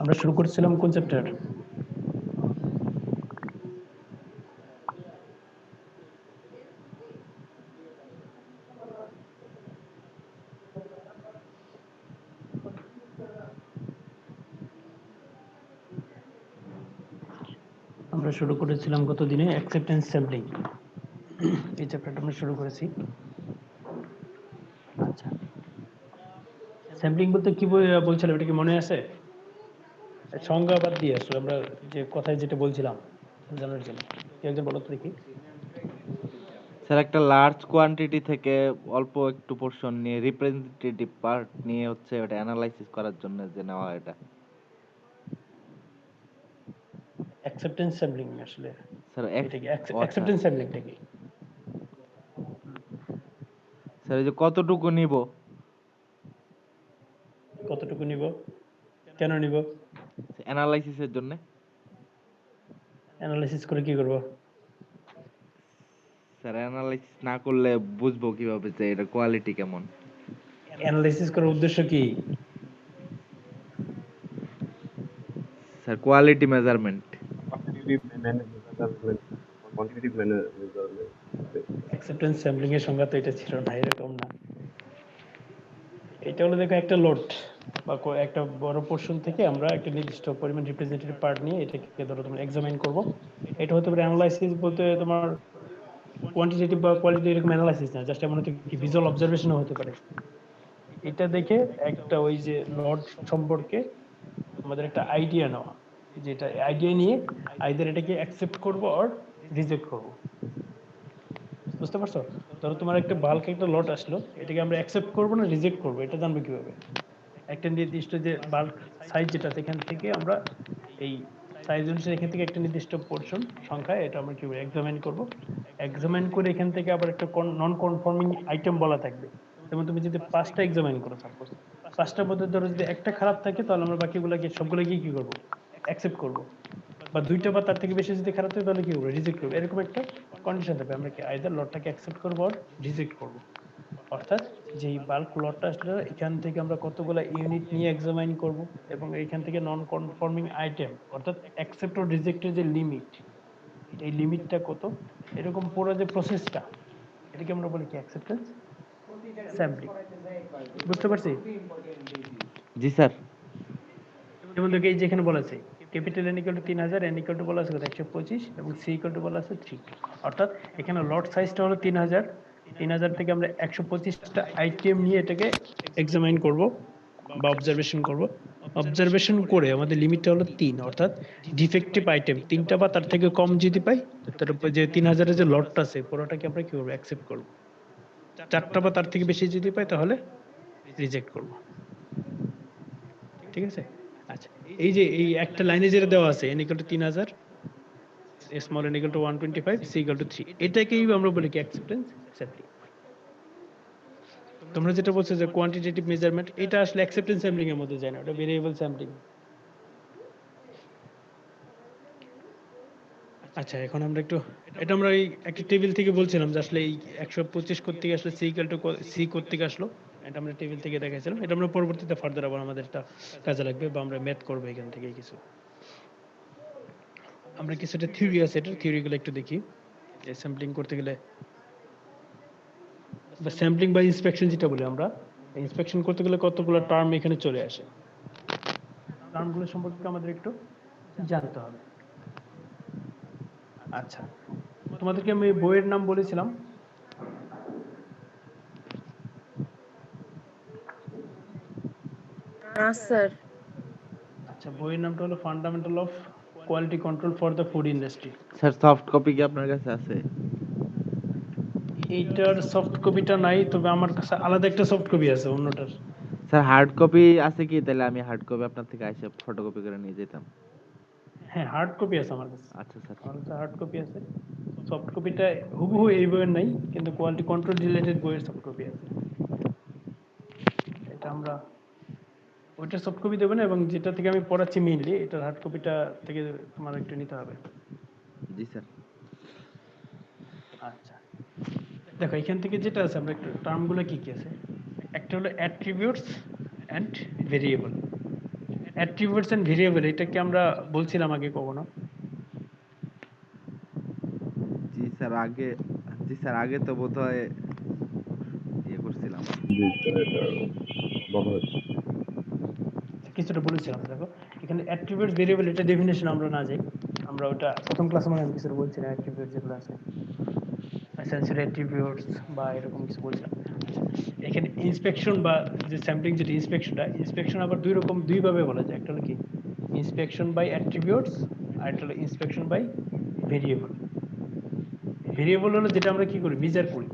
আমরা শুরু করছিলাম কোন চ্যাপ্টার? আমরা শুরু করেছিলাম গত দিনে অ্যাকসেপ্টেন্স স্যাম্পলিং। এই চ্যাপ্টারটা আমরা শুরু করেছি। আচ্ছা, স্যাম্পলিং বলতে কি বলছিলাম, এটা কি মনে আছে? সংজ্ঞা বাদ দিয়ে আসলে আমরা যে কথায় যেটা বলছিলাম জানার জন্য কি একজন বলো তো দেখি। স্যার একটা লার্জ কোয়ান্টিটি থেকে অল্প একটু পোর্শন নিয়ে রিপ্রেজেন্টেটিভ পার্ট নিয়ে হচ্ছে ওটা অ্যানালাইসিস করার জন্য যে নেওয়া হয় এটা। অ্যাকসেপ্টেন্স স্যাম্পলিং আসলে স্যার এটা কি আচ্ছা অ্যাকসেপ্টেন্স স্যাম্পলিংটা কি? স্যার এই যে কতটুকু নিব, কতটুকু নিব, কেন নিব, অ্যানালাইসিসের জন্য। অ্যানালাইসিস করে কি করব? স্যার অ্যানালাইসিস না করলে বুঝবো কিভাবে যে এটা কোয়ালিটি কেমন? অ্যানালাইসিস করার উদ্দেশ্য কি? Sir quality measurement. quantitative measurement or quantitative measurement. Acceptance sampling এর সংজ্ঞা তো এটা ছিল না, এরকম না। এটা হলো দেখো একটা লোড বা একটা বড় পোর্শন থেকে আমরা একটা নির্দিষ্ট পরিমাণ রিপ্রেজেন্টেটিভ পার্ট নিয়ে এটাকে ধরো তোমরা এক্সামিন করবো। এটা হতে পারে অ্যানালাইসিস বলতে তোমার কোয়ান্টিটেটিভ বা কোয়ালিটি এরকম অ্যানালাইসিস না, জাস্ট এমন হতে কি ভিজুয়াল অবজারভেশনও হতে পারে। এটা দেখে একটা ওই যে লড সম্পর্কে আমাদের একটা আইডিয়া নেওয়া, যেটা আইডিয়া নিয়ে আইদার এটাকে অ্যাকসেপ্ট করবো আর রিজেক্ট করবো। বুঝতে পারছো? ধরো তোমার একটা বাল্ক একটা লট আসলো, এটাকে আমরা অ্যাকসেপ্ট করবো না রিজেক্ট করবো, এটা জানবো কিভাবে? একটা নির্দিষ্ট যে বাল্ক সাইজ যেটা সেখান থেকে আমরা এই সাইজ অনুসারে এখান থেকে একটা নির্দিষ্ট পোর্শন সংখ্যা এটা আমরা কি এক্সামিন করব। এক্সামিন করে এখান থেকে আবার একটা নন কনফর্মিং আইটেম বলা থাকবে। যেমন তুমি যদি 5টা এক্সামিন করো, সাপোজ 5টার মধ্যে ধরো যদি একটা খারাপ থাকে তাহলে আমরা বাকিগুলোকে সবগুলোকে কি করব? অ্যাকসেপ্ট করব। বা 2টা বা তার থেকে বেশি যদি খারাপ থাকে তাহলে কি করবো? রিজেক্ট করবো। এরকম একটা কন্ডিশন থাকবে, আমরা কি আইদার লটটাকে অ্যাকসেপ্ট করবো আর রিজেক্ট করবো। অর্থাৎ যেই বাল্ক লটটা আসলে এখান থেকে আমরা কতগুলো ইউনিট নিয়ে এক্সামাইন করব এবং এইখান থেকে নন কনফর্মিং আইটেম অর্থাৎ অ্যাকসেপ্ট ও রিজেক্টের যে লিমিট, এই লিমিটটা কত, এরকম পুরো যে প্রসেসটা, এটাকে আমরা বলি কি অ্যাকসেপ্টেন্স স্যাম্পলিং। বুঝতে পারছি? জি স্যার। যেমন দেখো এই যেখানে বলা আছে capital N equal to 3000, N equal to বলা আছে 125 এবং সি ইকুয়াল টু বলা আছে 3। অর্থাৎ এখানে লট সাইজটা হলো 3000, 3000 থেকে আমরা 125টা আইটেম নিয়ে এটাকে এক্সামাইন করব বা অবজারভেশন করব। অবজারভেশন করে আমাদের লিমিটটা হলো 3, অর্থাৎ ডিফেক্টিভ আইটেম 3টা বা তার থেকে কম যদি পাই, তারপর যে 3000 এর যে লটটা আছে পুরোটাকে আমরা কি করব? অ্যাকসেপ্ট করব। 4টা বা তার থেকে বেশি যদি পাই তাহলে রিজেক্ট করব। ঠিক আছে? আচ্ছা, এই যে এই একটা লাইনে যেটা দেওয়া আছে n = 3000, স্মল n = 125, c = 3, এটাকেই আমরা বলি কি অ্যাকসেপ্টেন্স স্যাম্পলিং। তোমরা যেটা বলছো যে কোয়ান্টিটেটিভ মেজারমেন্ট, এটা আসলে অ্যাকসেপ্টেন্স স্যাম্পলিং এর মধ্যে যায় না, ওটা ভেরিয়েবল স্যাম্পলিং। আচ্ছা, এখন আমরা একটু এটা আমরা এই একটা টেবিল থেকে বলছিলাম যে আসলে এই 125 থেকে আসলে c = c থেকে আসলো, এটা আমরা টেবিল থেকে দেখাইছিলাম। এটা আমরা পরবর্তীতে ফার্দার আবার আমাদের এটা কাজে লাগবে বা আমরা ম্যাথ করব এখান থেকে কিছু। আমরা কিছুটা থিওরি আছে, এটার থিওরিগুলো একটু দেখি। যে স্যাম্পলিং করতে গেলে বা স্যাম্পলিং বা ইন্সপেকশন যেটা বলি আমরা, ইন্সপেকশন করতে গেলে কতগুলো টার্ম এখানে চলে আসে। টার্মগুলো সম্পর্কে আমাদের একটু জানতে হবে। আচ্ছা, তোমাদেরকে আমি বইয়ের নাম বলেছিলাম। না স্যার। আচ্ছা, বইয়ের নামটা হলো fundamental of quality control for the food industry. Sir soft copy কি আপনার কাছে আছে? এইটার সফট কপিটা নাই, তবে আমার কাছে আলাদা একটা সফট কপি আছে অন্যটার। স্যার হার্ড কপি আছে কি? তাহলে আমি হার্ড কপি আপনার থেকে আইসা ফটোকপি করে নিয়ে যেতাম। হ্যাঁ, হার্ড কপি আছে আমার কাছে। আচ্ছা স্যার। আমার কাছে হার্ড কপি আছে। সফট কপিটা হুবহু এই বইয়ের নাই, কিন্তু কোয়ালিটি কন্ট্রোল রিলেটেড বইয়ের সফট কপি আছে। এটা আমরা ওইটা সফট কপি দেবো না, এবং যেটা থেকে আমি পড়াচ্ছি মেইনলি এটার হার্ড কপিটা থেকে তোমার একটু নিতে হবে। জি স্যার। আচ্ছা, দেখো এখান থেকে যেটা আছে আমরা একটু টার্মগুলো কি কি আছে একটা হলো attributes and variable. Attributes and variable এটাকে আমরা বলছিলাম আগে কখনো? জি স্যার আগে, জি স্যার আগে তো বোধহয় ইয়ে করছিলাম। জি স্যার, এটা বলা হয়েছে। কিছুটা বলেছিলাম। দেখো এখানে অ্যাট্রিবিউটস ভেরিয়েবল এটা ডেফিনেশন আমরা না যাই, আমরা ওটা প্রথম ক্লাসে মানে আমি কিছু বলছিলাম অ্যাট্রিবিউট যেগুলো আছে সেন্সরি অ্যাট্রিবিউটস বা এরকম কিছু বলছিলাম। আচ্ছা, এখানে ইন্সপেকশন বা যে স্যাম্পলিং যেটা ইন্সপেকশন আবার দুই ভাবে বলা যায়। একটা হলো কি ইন্সপেকশন বাই অ্যাট্রিবিউটস, আর একটা হলো ইন্সপেকশন বাই ভেরিয়েবল। ভেরিয়েবল হলো যেটা আমরা কি করি মেজার করি,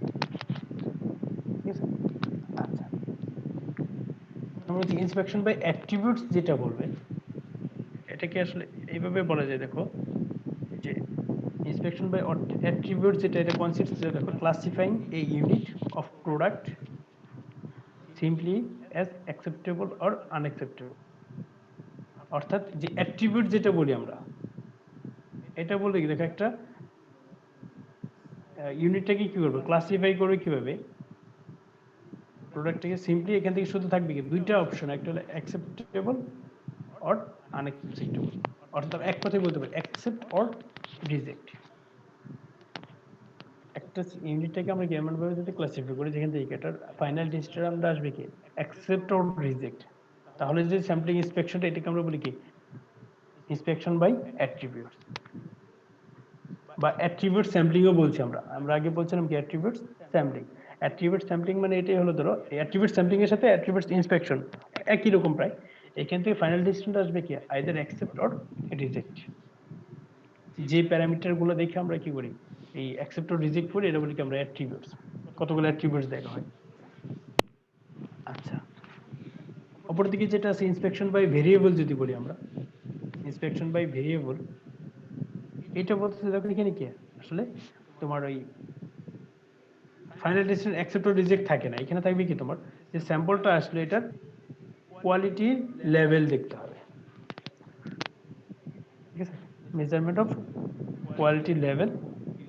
ঠিক আছে? আচ্ছা, আমরা হচ্ছে ইন্সপেকশন বাই অ্যাট্রিবিউটস যেটা বলবে এটাকে আসলে এইভাবে বলা যায়। দেখো যে ইন্সপেকশন বাই অ্যাট্রিবিউটস যেটা, এটা কনসিস্টস দেখো ক্লাসিফাইং এ unit of product simply as acceptable or unacceptable. অর্থাৎ যে অ্যাট্রিবিউট যেটা বলি আমরা, এটা বলতে কি দেখো একটা ইউনিটটাকে কি করবে ক্লাসিফাই করবে কিভাবে, প্রোডাক্টটাকে সিম্পলি এখান থেকে শুধু থাকবে কি দুইটা অপশন, একটা হলো অ্যাকসেপ্টেবল অর আনঅ্যাকসেপ্টেবল। অর্থাৎ এক কথায় বলতে পারি অ্যাকসেপ্ট অর রিজেক্ট। একটা ইউনিটটাকে আমরা এমন ভাবে যদি ক্লাসিফাই করি যেখান থেকে এটার ফাইনাল ডিসিশন আমরা আসবে কি অ্যাকসেপ্ট অর রিজেক্ট। তাহলে যে স্যাম্পলিং ইন্সপেকশনটা এটাকে আমরা বলি কি ইন্সপেকশন বাই অ্যাট্রিবিউটস বা অ্যাট্রিবিউট স্যাম্পলিংও বলছি আমরা। আমরা আগে বলছিলাম কি অ্যাট্রিবিউটস স্যাম্পলিং। অ্যাট্রিবিউট স্যাম্পলিং মানে এটাই হলো ধরো অ্যাট্রিবিউট স্যাম্পলিং এর সাথে অ্যাট্রিবিউটস ইন্সপেকশন একই রকম প্রায়। এখান থেকে ফাইনাল ডিসিশনটা আসবে কি আইদার অ্যাকসেপ্ট অর রিজেক্ট। যে প্যারামিটার গুলো দেখে আমরা কি করি এই অ্যাকসেপ্ট অর রিজেক্ট করি, এটা বলি কি আমরা অ্যাট্রিবিউটস। কতগুলো অ্যাট্রিবিউটস দেখা হয়। আচ্ছা, অপরদিকে যেটা আছে ইন্সপেকশন বাই ভেরিয়েবল যদি বলি আমরা, ইন্সপেকশন বাই ভেরিয়েবল এটা বলতে দেখো এখানে কি আসলে তোমার ওই final decision accept or reject থাকে না। এখানে থাকবে কি তোমার যে স্যাম্পলটা আসলে এটার কোয়ালিটি লেভেল দেখতে হবে, ঠিক আছে? Measurement of quality level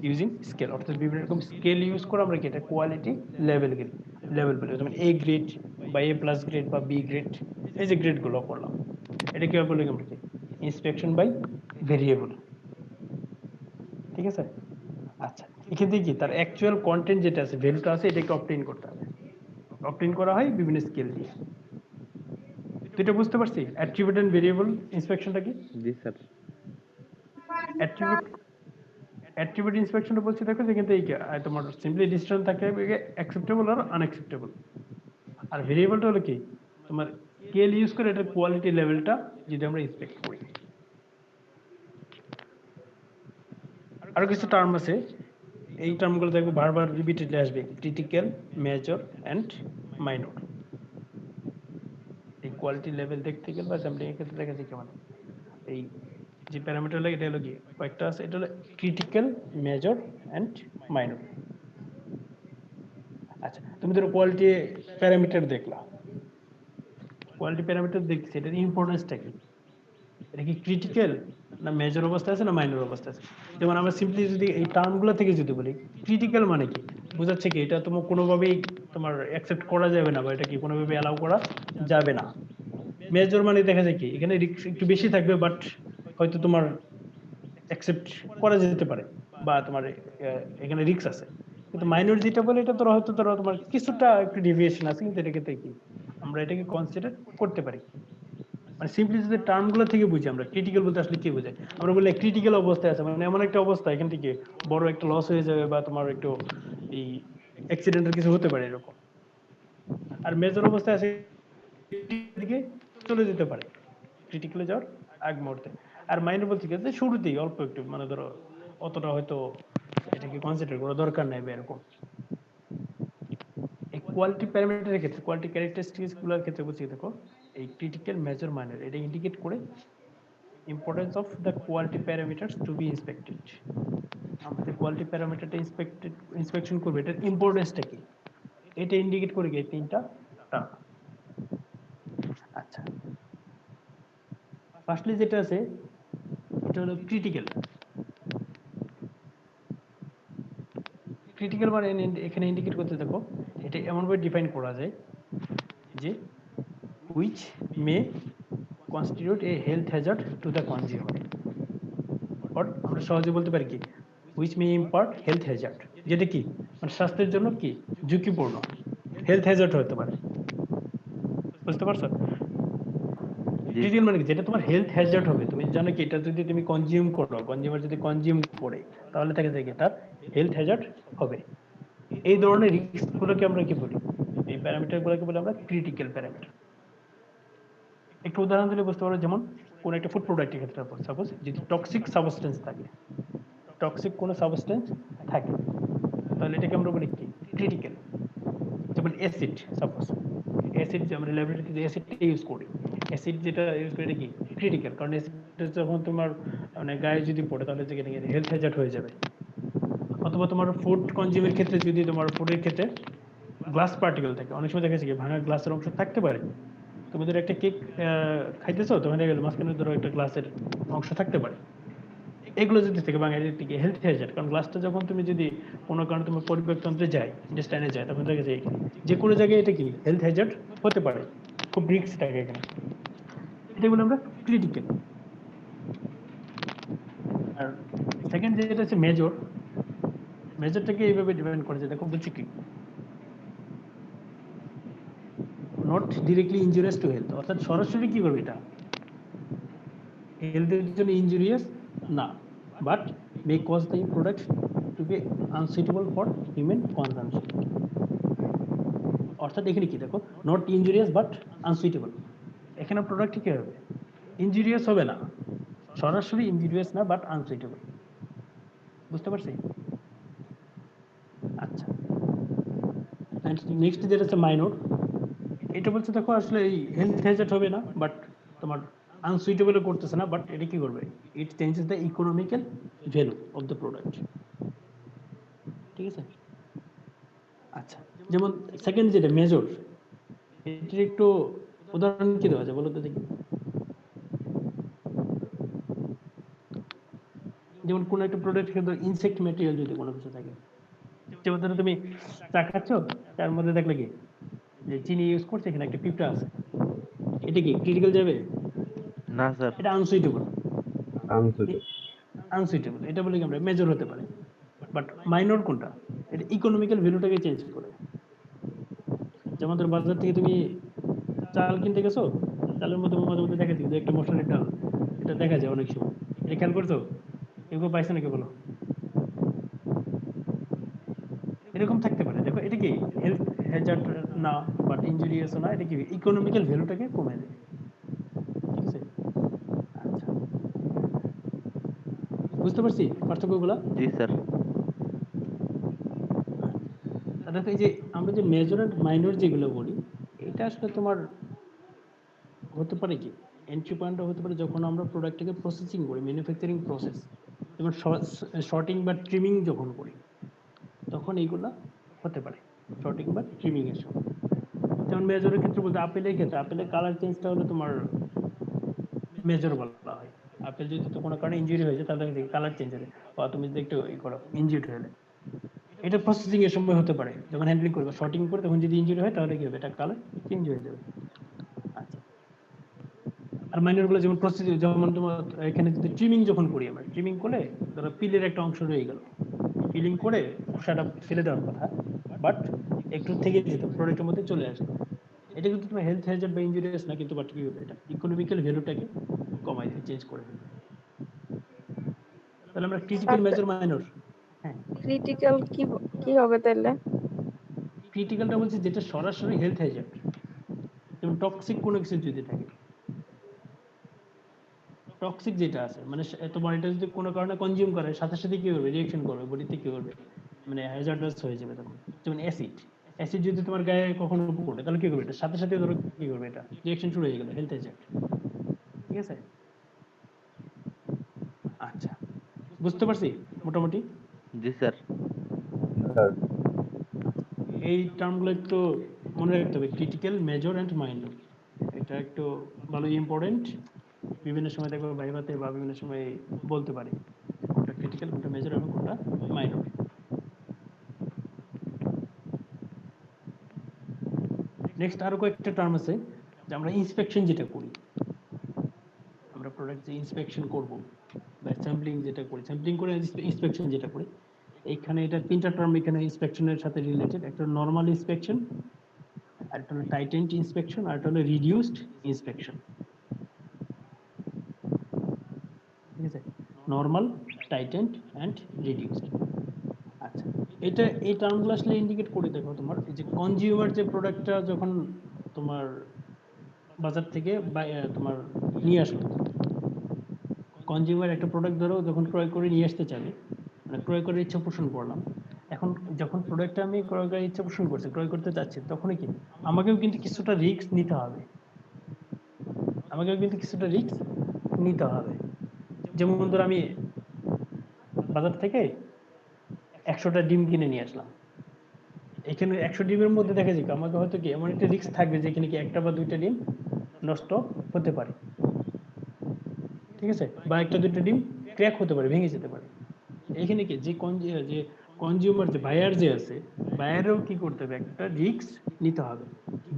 using scale, অর্থাৎ বিভিন্ন রকম স্কেল ইউজ করে আমরা কি এটা কোয়ালিটি লেভেল বলি। যেমন এ গ্রেড বা এ প্লাস গ্রেড বা বি গ্রেড, এই যে গ্রেডগুলো করলাম এটা কি বলি আমরা কি ইন্সপেকশন বাই ভেরিয়েবল, ঠিক আছে? আচ্ছা, এখান থেকে কি তার অ্যাকচুয়াল কন্টেন্ট যেটা আছে ভ্যালুটা আছে এটাকে অবটেইন করতে হবে। অবটেইন করা হয় বিভিন্ন স্কেল দিয়ে। তো এটা বুঝতে পারছি অ্যাট্রিবিউট এন্ড ভেরিয়েবল ইন্সপেকশনটা কি। জি স্যার। অ্যাট্রিবিউট অ্যাট্রিবিউট ইন্সপেকশনটা বলছি দেখো যেখান থেকে তোমার সিম্পলি ডিসিশন থাকে অ্যাকসেপ্টেবল আর আনঅ্যাকসেপ্টেবল। আর ভেরিয়েবলটা হলো কি তোমার স্কেল ইউজ করে এটার কোয়ালিটি লেভেলটা যদি আমরা ইন্সপেক্ট করি। আরো কিছু টার্ম আছে, এই টার্মগুলো দেখবো বারবার রিপিটেডলি আসবে, ক্রিটিক্যাল, মেজর অ্যান্ড মাইনর। এই কোয়ালিটি লেভেল দেখতে গেলে বা স্যাম্পলিং এর ক্ষেত্রে দেখা যায় কেমন এই যে প্যারামিটার লাগে এটা হলো কি কয়েকটা আছে, এটা হলো ক্রিটিক্যাল, মেজর অ্যান্ড মাইনর। আচ্ছা, তুমি ধরো কোয়ালিটি প্যারামিটার দেখলা, কোয়ালিটি প্যারামিটার দেখছি এটার ইম্পর্টেন্সটা কি, এটা কি ক্রিটিক্যাল না মেজর অবস্থা আছে না মাইনর অবস্থা আছে। যেমন আমরা সিম্পলি যদি এই টার্মগুলো থেকে যদি বলি ক্রিটিক্যাল মানে কি বোঝাচ্ছে কি এটা তোমার কোনোভাবেই তোমার অ্যাকসেপ্ট করা যাবে না বা এটা কি কোনোভাবে অ্যালাউ করা যাবে না। মেজর মানে দেখা যায় কি এখানে রিস্ক একটু বেশি থাকবে বাট হয়তো তোমার অ্যাকসেপ্ট করা যেতে পারে বা তোমার এখানে রিস্ক আছে। কিন্তু মাইনর যেটা বলে এটা ধরো হয়তো ধরো তোমার কিছুটা একটু ডেভিয়েশন আছে কিন্তু এটাকে কি আমরা এটাকে কনসিডার করতে পারি। মানে সিম্পলি যদি টার্মগুলো থেকে বুঝি আমরা ক্রিটিক্যাল বলতে আসলে কি বোঝায়, আমরা বলি ক্রিটিক্যাল অবস্থায় আছে মানে এমন একটা অবস্থা এখান থেকে বড় একটা লস হয়ে যাবে বা তোমার একটু এই অ্যাক্সিডেন্টাল কিছু হতে পারে এরকম। আর মেজর অবস্থায় আছে দিকে চলে যেতে পারে ক্রিটিক্যালে যাওয়ার আগ মুহূর্তে। আর মাইনর বলতে গেলে শুরুতেই অল্প একটু মানে ধরো অতটা হয়তো এটাকে কনসিডার করা দরকার নাই বা এরকম। এই কোয়ালিটি প্যারামিটারের ক্ষেত্রে কোয়ালিটি ক্যারেক্টারিস্টিক্স গুলোর ক্ষেত্রে বলছি দেখো এই ক্রিটিক্যাল, মেজর, মাইনর এটা ইন্ডিকেট করে importance of the quality parameters to be inspected. আমাদের কোয়ালিটি প্যারামিটারটা ইন্সপেকশন করবে এটার ইম্পর্টেন্সটা কি এটা ইন্ডিকেট করে গিয়ে তিনটা টার্ম। আচ্ছা, ফার্স্টলি যেটা আছে এটা হলো ক্রিটিক্যাল। ক্রিটিক্যাল মানে এখানে ইন্ডিকেট করতে দেখো এটা এমনভাবে ডিফাইন করা যায় যে which may constitute a health hazard to the consumer, or আমরা সহজে বলতে পারি কি which may impart health hazard, যেটা কি মানে স্বাস্থ্যের জন্য কি ঝুঁকিপূর্ণ, হেলথ হ্যাজার্ড হতে পারে। বুঝতে পারছো? জি ক্রিটিক্যাল মানে কি যেটা তোমার হেলথ হ্যাজার্ড হবে, তুমি জানো কি এটা যদি তুমি কনজিউম করো, কনজিউমার যদি কনজিউম করে তাহলে তাকে থেকে তার হেলথ হ্যাজার্ড হবে। এই ধরনের রিস্ক গুলোকে আমরা কি বলি, এই প্যারামিটার গুলোকে বলি আমরা ক্রিটিক্যাল প্যারামিটার। একটু উদাহরণ দিলে বুঝতে পারো, যেমন কোন একটা ফুড প্রোডাক্টের ক্ষেত্রে সাপোজ যদি টক্সিক সাবস্টেন্স থাকে, টক্সিক কোনো সাবস্টেন্স থাকে তাহলে এটাকে আমরা বলি কি ক্রিটিক্যাল। যেমন অ্যাসিড, সাপোজ অ্যাসিড যে আমরা ল্যাবরেটরিতে অ্যাসিডটা ইউজ করি, অ্যাসিড যেটা ইউজ করি এটা কি ক্রিটিক্যাল, কারণ অ্যাসিডটা যখন তোমার মানে গায়ে যদি পড়ে তাহলে হেলথ হ্যাজার্ড হয়ে যাবে। অথবা তোমার ফুড কনজিউমের ক্ষেত্রে যদি তোমার ফুডের ক্ষেত্রে গ্লাস পার্টিকেল থাকে, অনেক সময় দেখা যাচ্ছে কি ভাঙা গ্লাসের অংশ থাকতে পারে। তুমি ধরো একটা কেক খাইতেছো, তখন দেখা গেল মাঝখানে ধরো একটা গ্লাসের অংশ থাকতে পারে, এগুলো যদি থেকে ভাঙা থেকে হেলথ হ্যাজার্ড। কারণ গ্লাসটা যখন তুমি যদি কোনো কারণে তোমার পরিবেশতন্ত্রে যায়, ইন্টেস্টাইনে যায়, তখন দেখা যায় যে কোনো জায়গায় এটা কি হেলথ হ্যাজার্ড হতে পারে, খুব রিস্ক থাকে এখানে। এটা বলে আমরা ক্রিটিক্যাল। আর সেকেন্ড যেটা হচ্ছে মেজর, মেজরটাকে এইভাবে ডিপেন্ড করে যে দেখো বলছি কি not directly injurious to health, অর্থাৎ সরাসরি কি করবে এটা হেলথের জন্য ইনজুরিয়াস না, but may cause the product to be unsuitable for human consumption. অর্থাৎ এখানে কি দেখো নট ইনজুরিয়াস বাট আনসুইটেবল, এখানে প্রোডাক্টটি কি হবে ইনজুরিয়াস হবে না, সরাসরি ইনজুরিয়াস না বাট আনসুইটেবল। বুঝতে পারছি? আচ্ছা, নেক্সট যেটা হচ্ছে মাইনর, এটা বলছে দেখো আসলে এই হেলথ হ্যাজার্ড হবে না, বাট তোমার আনসুইটেবল করতেছে না, বাট এটা কি করবে ইট changes the economical value of the product. ঠিক আছে? আচ্ছা, যেমন সেকেন্ড যেটা মেজর, এটার একটু উদাহরণ কি দেওয়া যায় বলো তো দেখি। যেমন কোন একটা প্রোডাক্ট কিন্তু ইনসেক্ট ম্যাটেরিয়াল যদি কোনো কিছু থাকে, যেমন ধরো তুমি চা খাচ্ছ, তার মধ্যে দেখলে কি যে চিনি ইউজ করছে, এখানে একটা পিঁপড়া আছে, এটা কি ক্রিটিক্যাল যাবে? না স্যার। এটা আনসুইটেবল, আনসুইটেবল। আনসুইটেবল এটা বলে কি আমরা মেজর হতে পারে। বাট মাইনর কোনটা, এটা ইকোনমিক্যাল ভ্যালুটাকে চেঞ্জ করে। যেমন ধর বাজার থেকে তুমি চাল কিনতে গেছো, চালের মধ্যে মাঝে মধ্যে দেখা যায় যে একটা মশলার ডাল, এটা দেখা যায় অনেক সময়, এটা খেয়াল করছো? এগুলো পাইছো নাকি বলো? এরকম থাকতে পারে। দেখো এটা কি হেলথ হ্যাজার্ড না, বাট ইনজুরিয়াস না, এটা কি ইকোনমিক্যাল ভ্যালুটাকে কমে দেয়। ঠিক আছে? আচ্ছা, বুঝতে পারছি পার্থক্যগুলো? জি স্যার। দেখো এই যে আমরা যে মেজর এন্ড মাইনর যেগুলো বলি, এটা আসলে তোমার হতে পারে কি এন্ট্রি পয়েন্টটা হতে পারে যখন আমরা প্রোডাক্টটাকে প্রসেসিং করি, ম্যানুফ্যাকচারিং প্রসেস, যেমন শর্টিং বা ট্রিমিং যখন করি, তখন এইগুলা হতে পারে শর্টিং বা ট্রিমিং এর সময়। যেমন মেজরের ক্ষেত্রে বলতে আপেলের ক্ষেত্রে আপেলের কালার চেঞ্জটা হলে তোমার মেজর বলা হয়। আপেল যদি তো কোনো কারণে ইনজুরি হয়েছে তাহলে কালার চেঞ্জ হবে, বা তুমি যদি একটু ই করো ইনজুরি হলে, এটা প্রসেসিং এর সময় হতে পারে যখন হ্যান্ডলিং করবে শর্টিং করে, তখন যদি ইনজুরি হয় তাহলে কি হবে এটা কালার চেঞ্জ হয়ে যাবে। আচ্ছা, আর মাইনর গুলো যেমন প্রসেসিং, যেমন তোমার এখানে যদি ট্রিমিং যখন করি, আমরা ট্রিমিং করে ধরো পিলের একটা অংশ রয়ে গেল, পিলিং করে খোসাটা ফেলে দেওয়ার কথা, বাট একটু থেকে যেত প্রোডাক্টের মধ্যে চলে আসতো, এটা কিন্তু তোমার হেলথ হ্যাজার্ড বা ইনজুরিয়াস না, কিন্তু বাট কি হবে এটা ইকোনমিক্যাল ভ্যালুটাকে কমাই দিয়ে চেঞ্জ করে দেবে। তাহলে আমরা ক্রিটিক্যাল মেজর মাইনর, হ্যাঁ ক্রিটিক্যাল কি হবে তাহলে? ক্রিটিক্যালটা বলছি যেটা সরাসরি হেলথ হ্যাজার্ড, যেমন টক্সিক কোনো কিছু যদি থাকে, টক্সিক যেটা আছে মানে তোমার এটা যদি কোনো কারণে কনজিউম করে সাথে সাথে কি করবে রিঅ্যাকশন করবে বডিতে, কি করবে মানে হ্যাজার্ডাস হয়ে যাবে তখন। যেমন অ্যাসিড, অ্যাসিড যদি তোমার গায়ে কখনো পড়ে তাহলে কি করবে এটা সাথে সাথে ধরো কি করবে এটা রিঅ্যাকশন শুরু হয়ে গেল, হেলথ হ্যাজার্ড। ঠিক আছে? আচ্ছা, বুঝতে পারছি মোটামুটি। জি স্যার। স্যার, এই টার্মগুলো একটু মনে রাখতে হবে, ক্রিটিক্যাল মেজর অ্যান্ড মাইনর, এটা একটু ভালো ইম্পর্টেন্ট। বিভিন্ন সময় দেখবো ভাইভাতে বা বিভিন্ন সময় বলতে পারে কোনটা ক্রিটিক্যাল, কোনটা মেজর এবং কোনটা মাইনর। নেক্সট আরো কয়েকটা টার্ম আছে যে আমরা ইন্সপেকশন যেটা করি, আমরা প্রোডাক্ট যে ইন্সপেকশন করব বা স্যাম্পলিং যেটা করি, স্যাম্পলিং করে ইন্সপেকশন যেটা করি, এইখানে এটা তিনটা টার্ম এখানে ইন্সপেকশনের সাথে রিলেটেড। একটা নরমাল ইন্সপেকশন, আর একটা হলো টাইটেন্ড ইন্সপেকশন, আর একটা হলো রিডিউসড ইন্সপেকশন। ঠিক আছে, নরমাল, টাইটেন্ড অ্যান্ড রিডিউসড। আচ্ছা, এটা এই টার্মগুলো আসলে ইন্ডিকেট করে দেখো তোমার এই যে কনজিউমার যে প্রোডাক্টটা যখন তোমার বাজার থেকে তোমার নিয়ে আসলো, কনজিউমার একটা প্রোডাক্ট ধরো যখন ক্রয় করে নিয়ে আসতে চাবে, মানে ক্রয় করার ইচ্ছা পোষণ করলাম, এখন যখন প্রোডাক্টটা আমি ক্রয় করার ইচ্ছা পোষণ করছি, ক্রয় করতে চাচ্ছি, তখনই কি আমাকেও কিন্তু কিছুটা রিস্ক নিতে হবে, আমাকেও কিন্তু কিছুটা রিস্ক নিতে হবে। যেমন ধর আমি বাজার থেকে 100টা ডিম কিনে নিয়ে আসলাম, এখানে 100 ডিমের মধ্যে দেখা যায় আমাকে হয়তো কি এমন একটা রিস্ক থাকবে যে এখানে কি একটা বা দুইটা ডিম নষ্ট হতে পারে, ঠিক আছে, বা একটা দুইটা ডিম ক্র্যাক হতে পারে, ভেঙে যেতে পারে। এখানে কি যে কনজিউমার যে বায়ার যে আছে, বায়ারও কি করতে হবে, একটা রিস্ক নিতে হবে,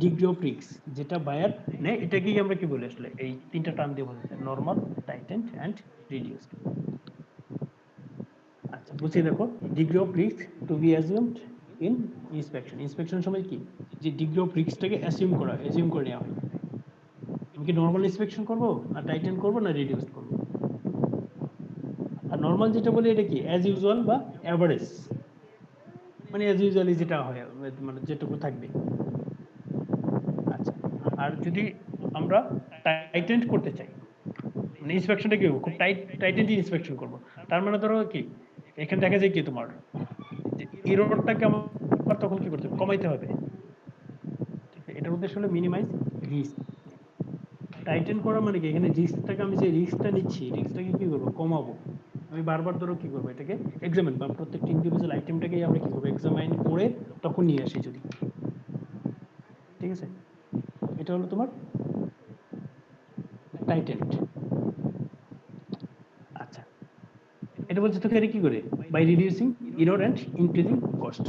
ডিগ্রি অফ রিস্ক যেটা বায়ার নেয়, এটাকেই আমরা কি বলি আসলে এই তিনটা টার্ম দিয়ে বলতে নরমাল, টাইটেন্ড অ্যান্ড রিডিউসড। আচ্ছা, বুঝিয়ে দেখো, degree of risk to be assumed in inspection. Inspection সময় কি যে ডিগ্রি অফ রিস্কটাকে অ্যাজিউম করে নেওয়া হয়। আমি কি নরমাল ইন্সপেকশন করব, না টাইটেন করব, না রিডিউস করব? আর নরমাল যেটা বলি এটা কি অ্যাজ ইউজুয়াল বা অ্যাভারেজ, মানে অ্যাজ ইউজুয়ালি যেটা হয়, মানে যেটুকু থাকবে। আচ্ছা, আর যদি আমরা টাইটেন্ড করতে চাই, মানে ইন্সপেকশনটা কি খুব টাইটেন্ড ইন্সপেকশন করব, তার মানে ধরো কি এখানে দেখা যায় কি তোমার যে এররটাকে আমার তখন কি করতে হবে, কমাইতে হবে। ঠিক আছে, এটার উদ্দেশ্য হলো মিনিমাইজ রিস্ক। টাইটেন করা মানে কি এখানে রিস্কটাকে, আমি যে রিস্কটা নিচ্ছি, রিস্কটাকে কি করবো, কমাবো। আমি বারবার ধরো কি করবো, এটাকে এক্সামিন বা প্রত্যেকটা ইন্ডিভিজুয়াল আইটেমটাকেই আমরা কি করবো, এক্সামাইন করে তখন নিয়ে আসি যদি। ঠিক আছে, এটা হলো তোমার টাইটেন্ড। আচ্ছা, এটা বলছে তোকে কি করে, by reducing error and increasing cost.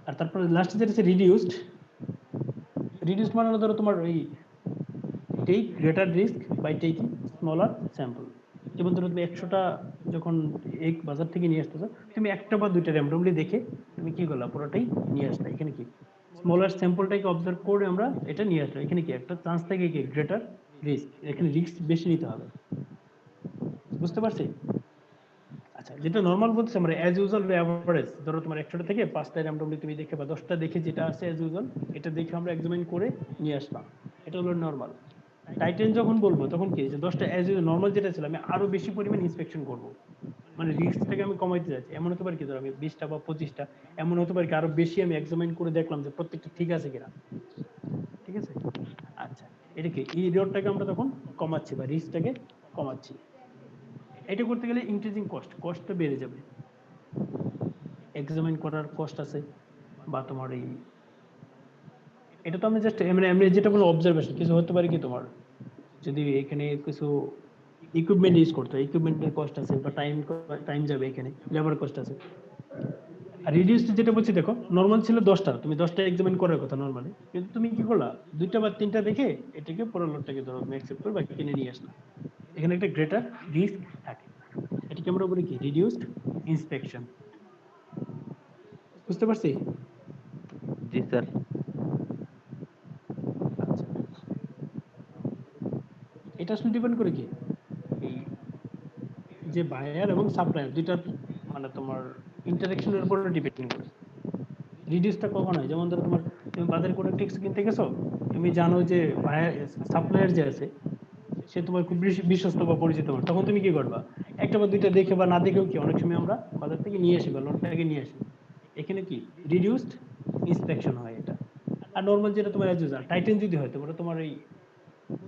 আর তারপরে লাস্টে যেটা হচ্ছে রিডিউসড। রিডিউসড মানে হলো ধরো তোমার ওই take greater risk by taking smaller sample. যেমন ধরো তুমি 100টা যখন এক বাজার থেকে নিয়ে আসতেছো, তুমি একটা বা দুইটা র্যান্ডমলি দেখে তুমি কি করলা, পুরোটাই নিয়ে আসলে। এখানে কি স্মলার স্যাম্পলটাকে অবজার্ভ করে আমরা এটা নিয়ে আসলাম। এখানে কি একটা চান্স থাকে কি গ্রেটার রিস্ক, এখানে রিস্ক বেশি নিতে হবে। বুঝতে পারছি? আচ্ছা, যেটা নরমাল বলছে আমরা অ্যাজ ইউজুয়াল অ্যাভারেজ, ধরো তোমার 100টা থেকে 5টা র্যান্ডমলি তুমি দেখে বা 10টা দেখে যেটা আছে অ্যাজ ইউজুয়াল, এটা দেখে আমরা এক্সামিন করে নিয়ে আসলাম, এটা হলো নরমাল। টাইটেন যখন বলবো তখন কি যে 10টা অ্যাজ ইউজুয়াল নরমাল যেটা ছিল আমি আরো বেশি পরিমাণ ইন্সপেকশন করব, মানে রিস্কটাকে আমি কমাইতে যাচ্ছি। এমন হতে পারে কি ধরো আমি 20টা বা 25টা, এমন হতে পারে কি আরো বেশি আমি এক্সামিন করে দেখলাম যে প্রত্যেকটা ঠিক আছে কিনা। ঠিক আছে, আচ্ছা, এটা কি এই এররটাকে আমরা তখন কমাচ্ছি বা রিস্কটাকে কমাচ্ছি। এটা করতে গেলে ইনক্রিজিং কস্টটা বেড়ে যাবে, এক্সামিন করার কস্ট আছে, বা তোমার এই এটা তো আমি জাস্ট মানে আমি যেটা বলবো অবজারভেশন, কিছু হতে পারে কি তোমার যদি এখানে কিছু ইকুইপমেন্ট ইউজ করতে হয়, ইকুইপমেন্টের কস্ট আছে, বা টাইম যাবে, এখানে লেবার কস্ট আছে। আর রিডিউসড যেটা বলছি দেখো, নরমাল ছিল 10টা, তুমি 10টা এক্সামিন করার কথা নরমালি, কিন্তু তুমি কি করলা, দুইটা বা তিনটা দেখে এটাকে পুরো লোডটাকে ধরো তুমি অ্যাকসেপ্ট করে বা কিনে নিয়ে আসলা। এখানে একটা গ্রেটার রিস্ক থাকে, এটাকে আমরা বলি কি রিডিউসড ইন্সপেকশন। বুঝতে পারছি? জি স্যার। আচ্ছা, এটা আসলে ডিপেন্ড করে কি এই যে বায়ার এবং সাপ্লায়ার দুইটার মানে তোমার ইন্টারাকশনের উপর ডিপেন্ড করে। রিডিউসটা কখন হয়, যেমন ধরো তোমার তুমি বাজারে কোনো টেক্স কিনতে গেছো, তুমি জানো যে বায়ার সাপ্লায়ার যে আছে সে তোমার খুব বিশ্বস্ত বা পরিচিত মানুষ, তখন তুমি কি করবা, একটা বা দুইটা দেখে বা না দেখেও কি অনেক সময় আমরা বাজার থেকে নিয়ে আসি বা লোডটাকে নিয়ে আসি। এখানে কি রিডিউসড ইন্সপেকশন হয় এটা। আর নর্মাল যেটা তোমার টাইটেন যদি হয়, তোমরা তোমার এই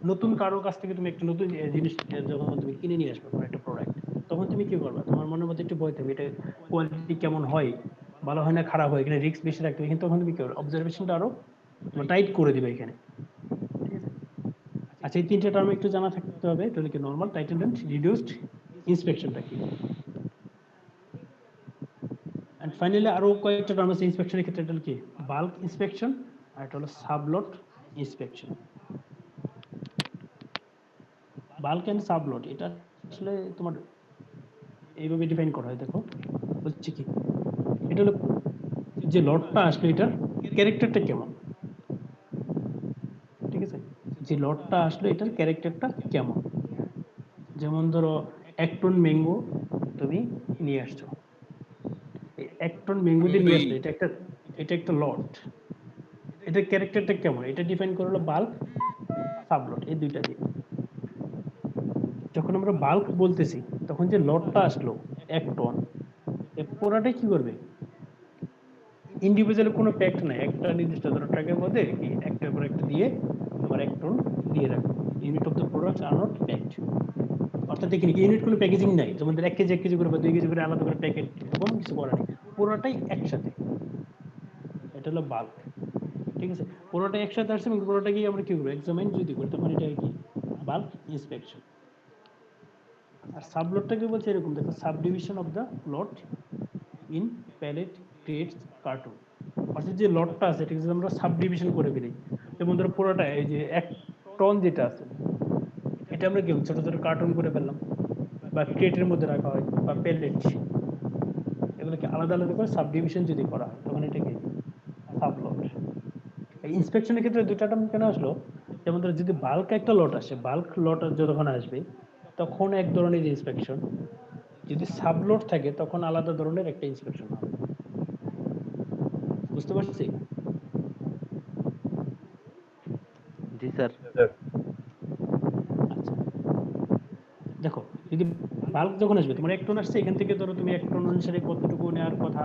নতুন কারো কাছ থেকে তুমি একটা নতুন জিনিস যখন তুমি কিনে নিয়ে আসবে কোনো একটা প্রোডাক্ট, তখন তুমি কি করবা, তোমার মনের মধ্যে একটু ভয় থাকবে এটা কোয়ালিটি কেমন হয়, ভালো হয় না খারাপ হয়, এখানে রিস্ক বেশি রাখতে হবে, কিন্তু তখন তুমি কি করবে, অবজারভেশনটা আরো টাইট করে দিবে এখানে। ঠিক আছে, আচ্ছা, এই তিনটা টার্ম একটু জানা থাকতে হবে, এটা হলো কি নরমাল, টাইটেন এন্ড রিডিউসড ইন্সপেকশনটা কি। এন্ড ফাইনালি আরো কয়েকটা টার্ম আছে ইন্সপেকশনের ক্ষেত্রে, এটা হলো কি বাল্ক ইন্সপেকশন আর এটা হলো sublot inspection. Bulk and sublot এটা আসলে তোমার এইভাবে ডিফাইন করা হয়। দেখো বলছি কি, এটা হলো যে লটটা আসলে এটার ক্যারেক্টারটা কেমন, ঠিক আছে, যে লটটা আসলে এটার ক্যারেক্টারটা কেমন। যেমন ধরো 1 টন ম্যাঙ্গো তুমি নিয়ে আসছো, এই 1 টন ম্যাঙ্গো দিয়ে নিয়ে আসলে এটা একটা লট, এটার ক্যারেক্টারটা কেমন এটা ডিফাইন করা হলো বাল্ক সাবলট এই দুইটা দিয়ে। যখন আমরা বাল্ক বলতেছি তখন যে লটটা আসলো 1 টন, এই পুরাটাই কি করবে, ইন্ডিভিজুয়াল কোনো প্যাক্ট নাই, একটা নির্দিষ্ট ধরো ট্র্যাকের মধ্যে কি একটার পর একটা দিয়ে তোমার 1 টন দিয়ে রাখবে। Unit of the products are not packed, অর্থাৎ দেখি ইউনিট কোনো প্যাকেজিং নাই, তোমাদের 1 কেজি 1 কেজি করে বা 2 কেজি করে আলাদা করে প্যাকেট এরকম কিছু করা নেই, পুরোটাই একসাথে, এটা হলো বাল্ক, ঠিক আছে। পুরোটাই একসাথে আসছে এবং পুরোটাকে আমরা কি করবো এক্সামাইন যদি করি তখন এটা কি বাল্ক ইন্সপেকশন। আর সাবলটটাকে বলছে এরকম, দেখো subdivision of the lot in pallet crates carton, অর্থাৎ যে লটটা আছে এটাকে যদি আমরা সাবডিভিশন করে ফেলি, যেমন ধরো পুরোটা এই যে 1 টন যেটা আছে এটা আমরা কি ছোট ছোট কার্টুন করে ফেললাম বা ক্রেটের মধ্যে রাখা হয় বা প্যালেট, এগুলোকে আলাদা আলাদা করে সাবডিভিশন যদি করা হয় তখন এটা কি সাবলট। এই ইন্সপেকশনের ক্ষেত্রে দুটা টার্ম কেন আসলো, যেমন ধরো যদি বাল্ক একটা লট আসে, বাল্ক লট যখন আসবে তখন এক ধরনের ইন্সপেকশন, যদি সাবলট থাকে তখন আলাদা ধরনের একটা ইন্সপেকশন হবে। বুঝতে পারছি? জি স্যার। স্যার আচ্ছা দেখো, যদি বাল্ক যখন আসবে তোমার 1 টন আসছে, এখান থেকে ধরো তুমি 1 টন অনুসারে কতটুকু নেওয়ার কথা,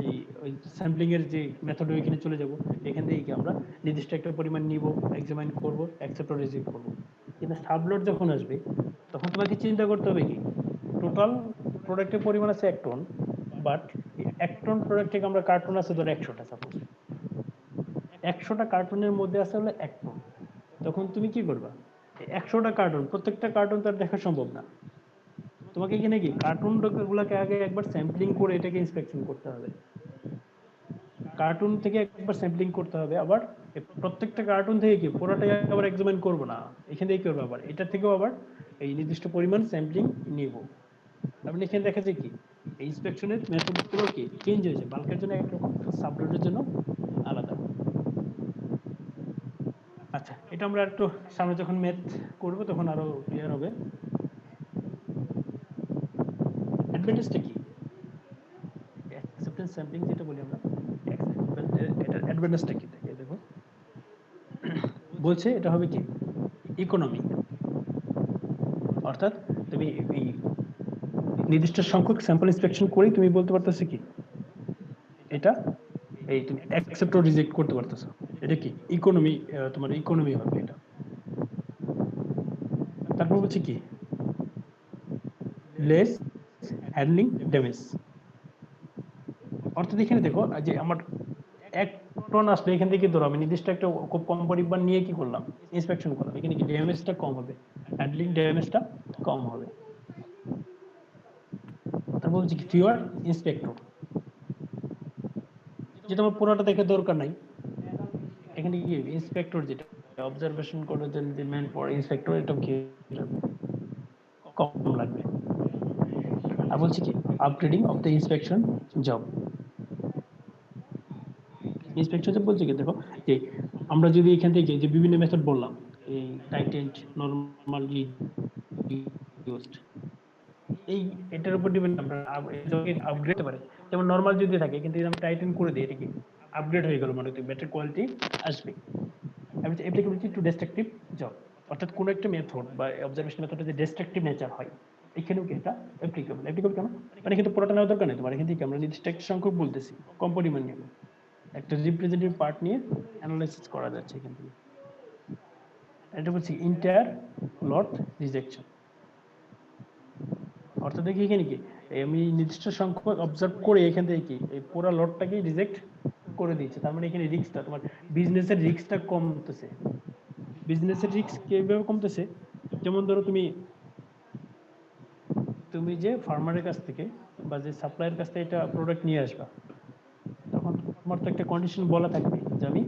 এই ওই স্যাম্পলিং এর যে মেথড ওইখানে চলে যাব, এখান থেকে কি আমরা নির্দিষ্ট একটা পরিমাণ নিব, এক্সামাইন করব, অ্যাকসেপ্ট অর রিজেক্ট করব। কিন্তু সাবলট যখন আসবে তখন তোমাকে চিন্তা করতে হবে কি টোটাল প্রোডাক্টের পরিমাণ আছে 1 টন, বাট 1 টন প্রোডাক্ট থেকে আমরা কার্টুন আছে ধরো 100টা, সাপোজ 100টা কার্টুনের মধ্যে আছে হলো 1 টন, তখন তুমি কি করবা, 100টা কার্টুন প্রত্যেকটা কার্টুন তার দেখা সম্ভব না, তোমাকে এখানে কি কার্টুন গুলাকে আগে একবার স্যাম্পলিং করে এটাকে ইন্সপেকশন করতে হবে, কার্টুন থেকে একবার স্যাম্পলিং করতে হবে, আবার প্রত্যেকটা কার্টুন থেকে কি পুরোটাই আবার এক্সামিন করব না, এখান থেকে কি করবো আবার এটা থেকেও আবার এই নির্দিষ্ট পরিমাণ স্যাম্পলিং নিব। আপনি এখানে দেখা যায় কি এই ইন্সপেকশনের মেথড গুলো কি চেঞ্জ হয়েছে, বাল্কের জন্য একরকম, সাবলটের জন্য আলাদা। আচ্ছা এটা আমরা একটু সামনে যখন ম্যাথ করব তখন আরো ক্লিয়ার হবে। অ্যাডভান্টেজটা কি, অ্যাকসেপ্টেন্স স্যাম্পলিং যেটা বলি আমরা, এটা অ্যাডভান্টেজটা কি থাকে দেখো, বলছে এটা হবে কি ইকোনমি, অর্থাৎ তুমি এই নির্দিষ্ট সংখ্যক স্যাম্পল ইন্সপেকশন করেই তুমি বলতে পারতেছো কি এটা এই তুমি অ্যাকসেপ্ট অর রিজেক্ট করতে পারতেছো, এটা কি ইকোনমি, তোমার ইকোনমি হবে এটা। তারপর বলছে কি লেস হ্যান্ডলিং ড্যামেজ, অর্থাৎ এখানে দেখো যে আমার 1 টন আসলে এখান থেকে ধরো আমি নির্দিষ্ট একটা খুব কম পরিমাণ নিয়ে কি করলাম ইন্সপেকশন করলাম, এখানে কি ড্যামেজটা কম হবে, হ্যান্ডলিং ড্যামেজটা কম হবে। তারপর বলছি কি ফিওর ইন্সপেক্টর, যেটা আমার পুরোটা দেখে দরকার নাই, এখানে কি ইন্সপেক্টর যেটা অবজারভেশন করার জন্য যে ম্যান পাওয়ার ইন্সপেক্টর এটা কি কম লাগবে। আর বলছি কি upgrading of the inspection job, inspection job বলছে কি দেখো যে আমরা যদি এখান থেকে যে বিভিন্ন মেথড বললাম, এই টাইটেন্ট নরমাল ইউজড, এই এটার উপর ডিপেন্ড আমরা আপগ্রেড করতে পারি, যেমন নরমাল যদি থাকে কিন্তু যদি আমরা টাইটেন করে দিই এটা কি আপগ্রেড হয়ে গেল, মানে বেটার কোয়ালিটি আসবে। আমি অ্যাপ্লিকেবিলিটি টু ডিস্ট্রাকটিভ জব, অর্থাৎ কোনো একটা মেথড বা অবজারভেশন মেথডে যে ডিস্ট্রাকটিভ নেচার হয় এখানেও কি এটা অ্যাপ্লিকেবল, অ্যাপ্লিকেবল কেন মানে কিন্তু পুরোটা নেওয়ার দরকার নেই তোমার, এখান থেকে আমরা নির্দিষ্ট একটা সংখ্যক বলতেছি, কম পরিমাণ নেব, একটা রিপ্রেজেন্টেটিভ পার্ট নিয়ে অ্যানালাইসিস করা যাচ্ছে এখান থেকে। এটা বলছি ইন্টায়ার লট রিজেকশন, অর্থাৎ দেখি এখানে কি আমি নির্দিষ্ট সংখ্যক অবজার্ভ করে এখান থেকে কি এই পুরো লটটাকে রিজেক্ট করে দিয়েছে, তার মানে এখানে রিস্কটা তোমার বিজনেসের রিস্কটা কমতেছে। বিজনেসের রিস্ক কিভাবে কমতেছে, যেমন ধরো তুমি যে ফার্মারের কাছ থেকে বা যে সাপ্লায়ার কাছ থেকে এটা প্রোডাক্ট নিয়ে আসবা, তখন তোমার তো একটা কন্ডিশন বলা থাকবে যে আমি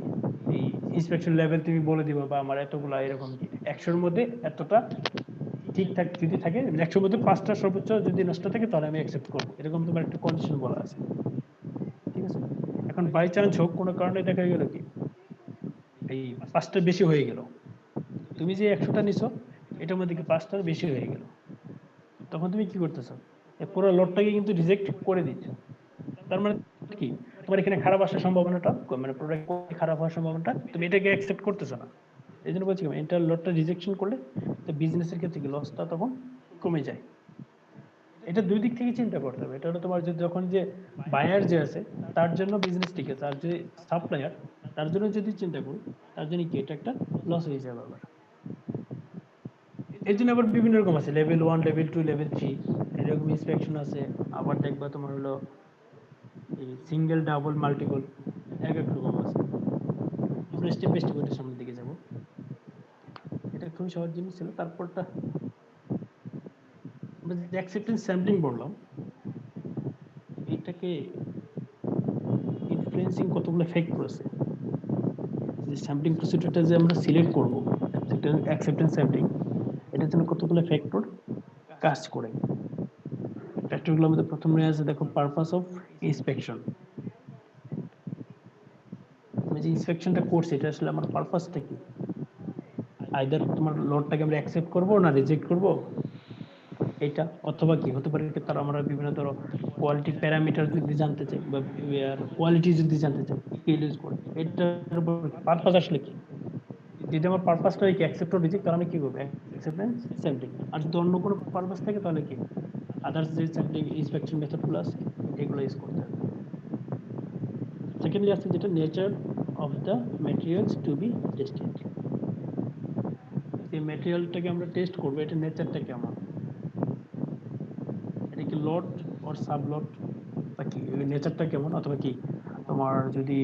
এই ইন্সপেকশন লেভেল তুমি বলে দিবা বা আমার এতগুলা এরকম কি 100-র মধ্যে এতটা ঠিকঠাক যদি থাকে, 100-র মধ্যে 5টা সর্বোচ্চ যদি নষ্ট থাকে তাহলে আমি অ্যাকসেপ্ট করবো, এরকম তোমার একটা কন্ডিশন বলা আছে। ঠিক আছে, এখন বাই চান্স হোক কোনো কারণে দেখা গেল কি এই 5টা বেশি হয়ে গেল, তুমি যে 100টা নিছো এটার মধ্যে কি 5টার বেশি হয়ে গেল, তখন তুমি কি করতেছো, এই পুরো লটটাকে কিন্তু রিজেক্ট করে দিচ্ছ। তার মানে কি তোমার এখানে খারাপ আসার সম্ভাবনাটা মানে প্রোডাক্ট খারাপ হওয়ার সম্ভাবনাটা তুমি এটাকে অ্যাকসেপ্ট করতেছো না। এই জন্য বলছি এন্টার লটটা রিজেকশন করলে তো বিজনেসের ক্ষেত্রে কি লসটা তখন কমে যায়। এটা দুই দিক থেকে চিন্তা করতে হবে। এটা হলো তোমার যে যখন যে বায়ার যে আছে তার জন্য বিজনেস ঠিক আছে, আর যে সাপ্লায়ার তার জন্য যদি চিন্তা করি তার জন্য কি এটা একটা লস হয়ে যাবে আবার। এই জন্য আবার বিভিন্ন রকম আছে, লেভেল 1, লেভেল 2, লেভেল 3 এরকম ইন্সপেকশন আছে। আবার দেখবা তোমার হলো এই সিঙ্গেল, ডাবল, মাল্টিপল এক এক রকম আছে। আমরা স্টেপ বাই স্টেপ ওইটার সামনের দিকে যাব। এটা খুবই সহজ জিনিস ছিল। তারপরটা আমরা যে অ্যাকসেপ্টেন্স স্যাম্পলিং বললাম, এটাকে ইনফ্লুয়েন্সিং কতগুলো ফ্যাক্ট করেছে। যে স্যাম্পলিং প্রসিডিউরটা যে আমরা সিলেক্ট করব অ্যাকসেপ্টেন্স স্যাম্পলিং, এটার জন্য কতগুলো ফ্যাক্টর কাজ করে। ফ্যাক্টরগুলোর মধ্যে প্রথমে আছে দেখো পারপাস অফ ইন্সপেকশন। আমি যে ইন্সপেকশনটা করছি এটা আসলে আমার পারপাসটা কি, আইদার তোমার লোডটাকে আমরা অ্যাকসেপ্ট করব না রিজেক্ট করব এটা, অথবা কি হতে পারে তার আমরা বিভিন্ন ধরো কোয়ালিটি প্যারামিটার যদি জানতে চাই বা কোয়ালিটি যদি জানতে চাই কি ইউজ করে, এটার উপর পারপাস আসলে কি। যদি আমার পারপাসটা হয় কি অ্যাকসেপ্ট অর রিজেক্ট, তাহলে আমি কি করব অ্যাকসেপ্টেন্স স্যাম্পলিং। আর যদি অন্য কোনো পারপাস থাকে তাহলে কি আদার্স যে স্যাম্পলিং ইন্সপেকশন মেথডগুলো আছে এগুলো ইউজ করতে হবে। সেকেন্ডলি আছে যেটা nature of the materials to be tested. এই ম্যাটেরিয়ালটাকে আমরা টেস্ট করবো, এটা নেচারটা কেমন, এটা কি লট অর সাবলট বা কি নেচারটা কেমন, অথবা কি তোমার যদি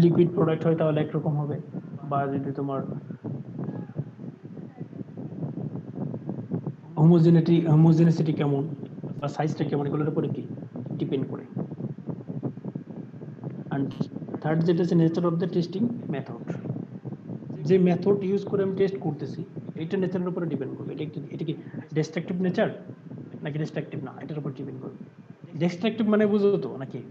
লিকুইড প্রোডাক্ট হয় তাহলে একরকম হবে, বা যদি তোমার হোমোজেনিসিটি কেমন বা সাইজটা কেমন, এগুলোর উপরে কি ডিপেন্ড করে। অ্যান্ড থার্ড যেটা হচ্ছে nature of the testing method, যে মেথড ইউজ করে আমি টেস্ট করতেছি এইটা নেচারের উপরে ডিপেন্ড করবে। এটা কি ডিস্ট্রাকটিভ নেচার নাকি ডিস্ট্রাকটিভ না, এটার উপর ডিপেন্ড করবে। ডিস্ট্রাকটিভ মানে বুঝো তো নাকি?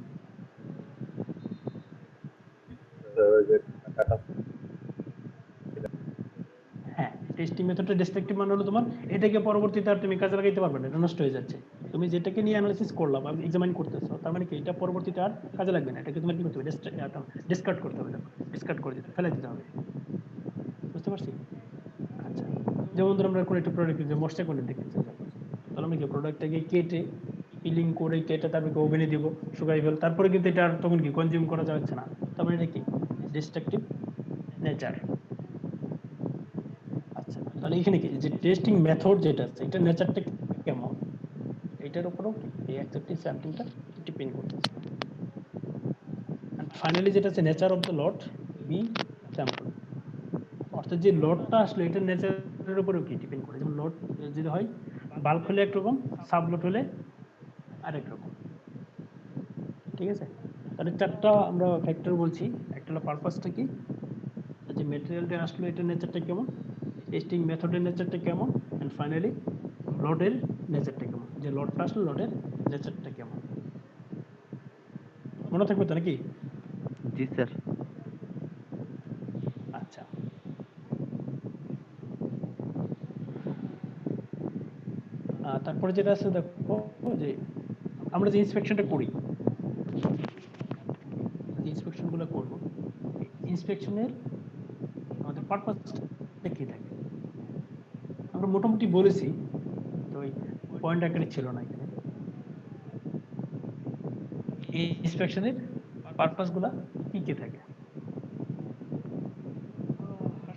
হ্যাঁ, টেস্টিং মেথডটা ডিস্ট্রাকটিভ মানে হলো তোমার এটাকে পরবর্তীতে আর তুমি কাজে লাগাইতে পারবে না, এটা নষ্ট হয়ে যাচ্ছে। তুমি যেটাকে নিয়ে অ্যানালাইসিস করলাম আমি এক্সামিন করতেছো, তার মানে কি এটা পরবর্তীতে আর কাজে লাগবে না, এটাকে তোমার কি করতে হবে ডিসকার্ড করতে হবে, ডিসকার্ড করে দিতে ফেলে দিতে হবে। বুঝতে পারছি? আচ্ছা, যেমন ধরো আমরা কোনো একটা প্রোডাক্ট যে মশলা করে দেখতে চাই, তাহলে আমরা কি প্রোডাক্টটাকে কেটে পিলিং করে কেটে তারপরে ওভেনে দিব, শুকাই ফেল, তারপরে কিন্তু এটা আর তখন কি কনজিউম করা যাচ্ছে না, তার মানে এটা কি ডিস্ট্রাকটিভ নেচার। আচ্ছা, তাহলে এখানে কি যে টেস্টিং মেথড যেটা আছে এটা নেচারটা কেমন, এটার উপরও কি এই অ্যাকসেপ্টিভ স্যাম্পলিংটা ডিপেন্ড করতেছে। ফাইনালি যেটা আছে nature of the lot be sample, অর্থাৎ যে লটটা আসলে এটা নেচারের উপরেও কি ডিপেন্ড করে। যেমন লট যদি হয় বাল্ক হলে একরকম, সাব লট হলে আরেক রকম। ঠিক আছে, তাহলে চারটা আমরা ফ্যাক্টর বলছি। একটা হলো পারপাসটা কি, যে মেটেরিয়ালটা আসলে এটার নেচারটা কেমন, টেস্টিং মেথডের নেচারটা কেমন, অ্যান্ড ফাইনালি লটের নেচারটা কেমন, যে লটটা আসলে লটের নেচারটা কেমন। মনে থাকবে তো নাকি? জি স্যার। আচ্ছা, তারপরে যেটা আছে দেখো যে আমরা যে ইন্সপেকশনটা করি, যে ইন্সপেকশনগুলো করবো, ইন্সপেকশনের আমাদের পারপাসটা কি থাকে আমরা মোটামুটি বলেছি, তো ওই পয়েন্ট আকারে ছিল না এখানে। এই ইন্সপেকশনের পারপাসগুলা কি কি থাকে।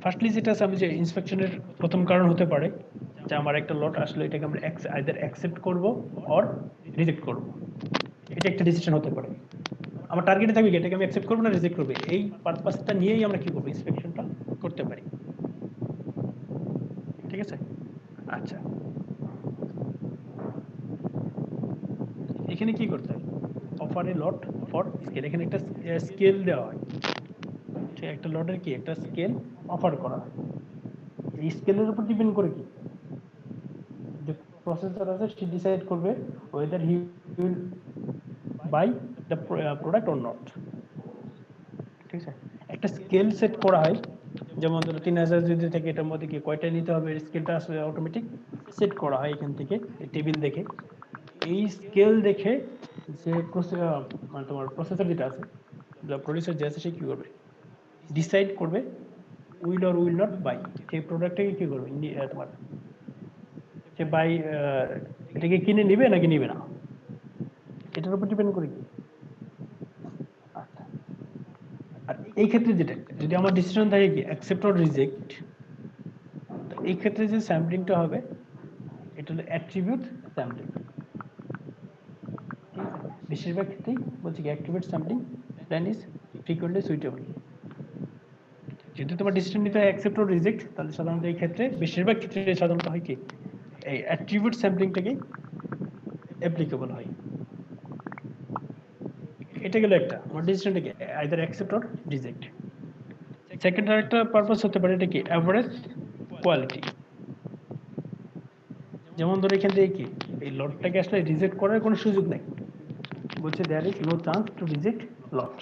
ফার্স্টলি যেটা আছে আমি যে ইন্সপেকশনের প্রথম কারণ হতে পারে যে আমার একটা লট আসলে এটাকে আমরা আইদার অ্যাকসেপ্ট করব অর রিজেক্ট করব, এটা একটা ডিসিশন হতে পারে। আমার টার্গেটে থাকবে এটাকে আমি অ্যাকসেপ্ট করবো না রিজেক্ট করবো, এই পারপাসটা নিয়েই আমরা কি করবো ইন্সপেকশনটা করতে পারি। ঠিক আছে, আচ্ছা, এখানে কি করতে হয়? Offer A lot for scale, এখানে একটা স্কেল দেওয়া হয়। ঠিক, একটা লটের কি একটা স্কেল অফার করা হয়। এই স্কেলের উপর ডিপেন্ড করে কি যে প্রসেসর আছে সে ডিসাইড করবে whether he will buy the product or not. ঠিক আছে, একটা স্কেল সেট করা হয়, যেমন ধরো 3000 যদি থাকে এটার মধ্যে কি কয়টা নিতে হবে স্কেলটা আসলে অটোমেটিক সেট করা হয় এখান থেকে টেবিল দেখে। এই স্কেল দেখে যে মানে তোমার প্রসেসর যেটা আছে, প্রডিউসার যে আছে সে কি করবে, ডিসাইড করবে will or will not buy, সেই প্রোডাক্টটাকে কি করবে তোমার সে বাই এটাকে কিনে নিবে নাকি নিবে না, এটার উপর ডিপেন্ড করে কি। আচ্ছা, আর এই ক্ষেত্রে যেটা যদি আমার ডিসিশন থাকে কি অ্যাকসেপ্ট অর রিজেক্ট, তো এই ক্ষেত্রে যে স্যাম্পলিংটা হবে এটা হলো অ্যাট্রিবিউট স্যাম্পলিং। ঠিক আছে, বেশিরভাগ ক্ষেত্রেই বলছি কি attribute sampling plan is frequently suitable. যদি তোমার ডিসিশন নিতে হয় অ্যাকসেপ্ট অর রিজেক্ট, তাহলে সাধারণত এই ক্ষেত্রে বেশিরভাগ ক্ষেত্রে সাধারণত হয় কি এই অ্যাট্রিবিউট স্যাম্পলিংটাকেই অ্যাপ্লিকেবল হয়। এটা গেল একটা আমার ডিসিশনটাকে either accept or reject. Second আর একটা পারপাস হতে পারে এটা কি অ্যাভারেজ কোয়ালিটি। যেমন ধরো এখান থেকে কি এই লটটাকে আসলে রিজেক্ট করার কোনো সুযোগ নাই, বলছে there is no chance to reject lot.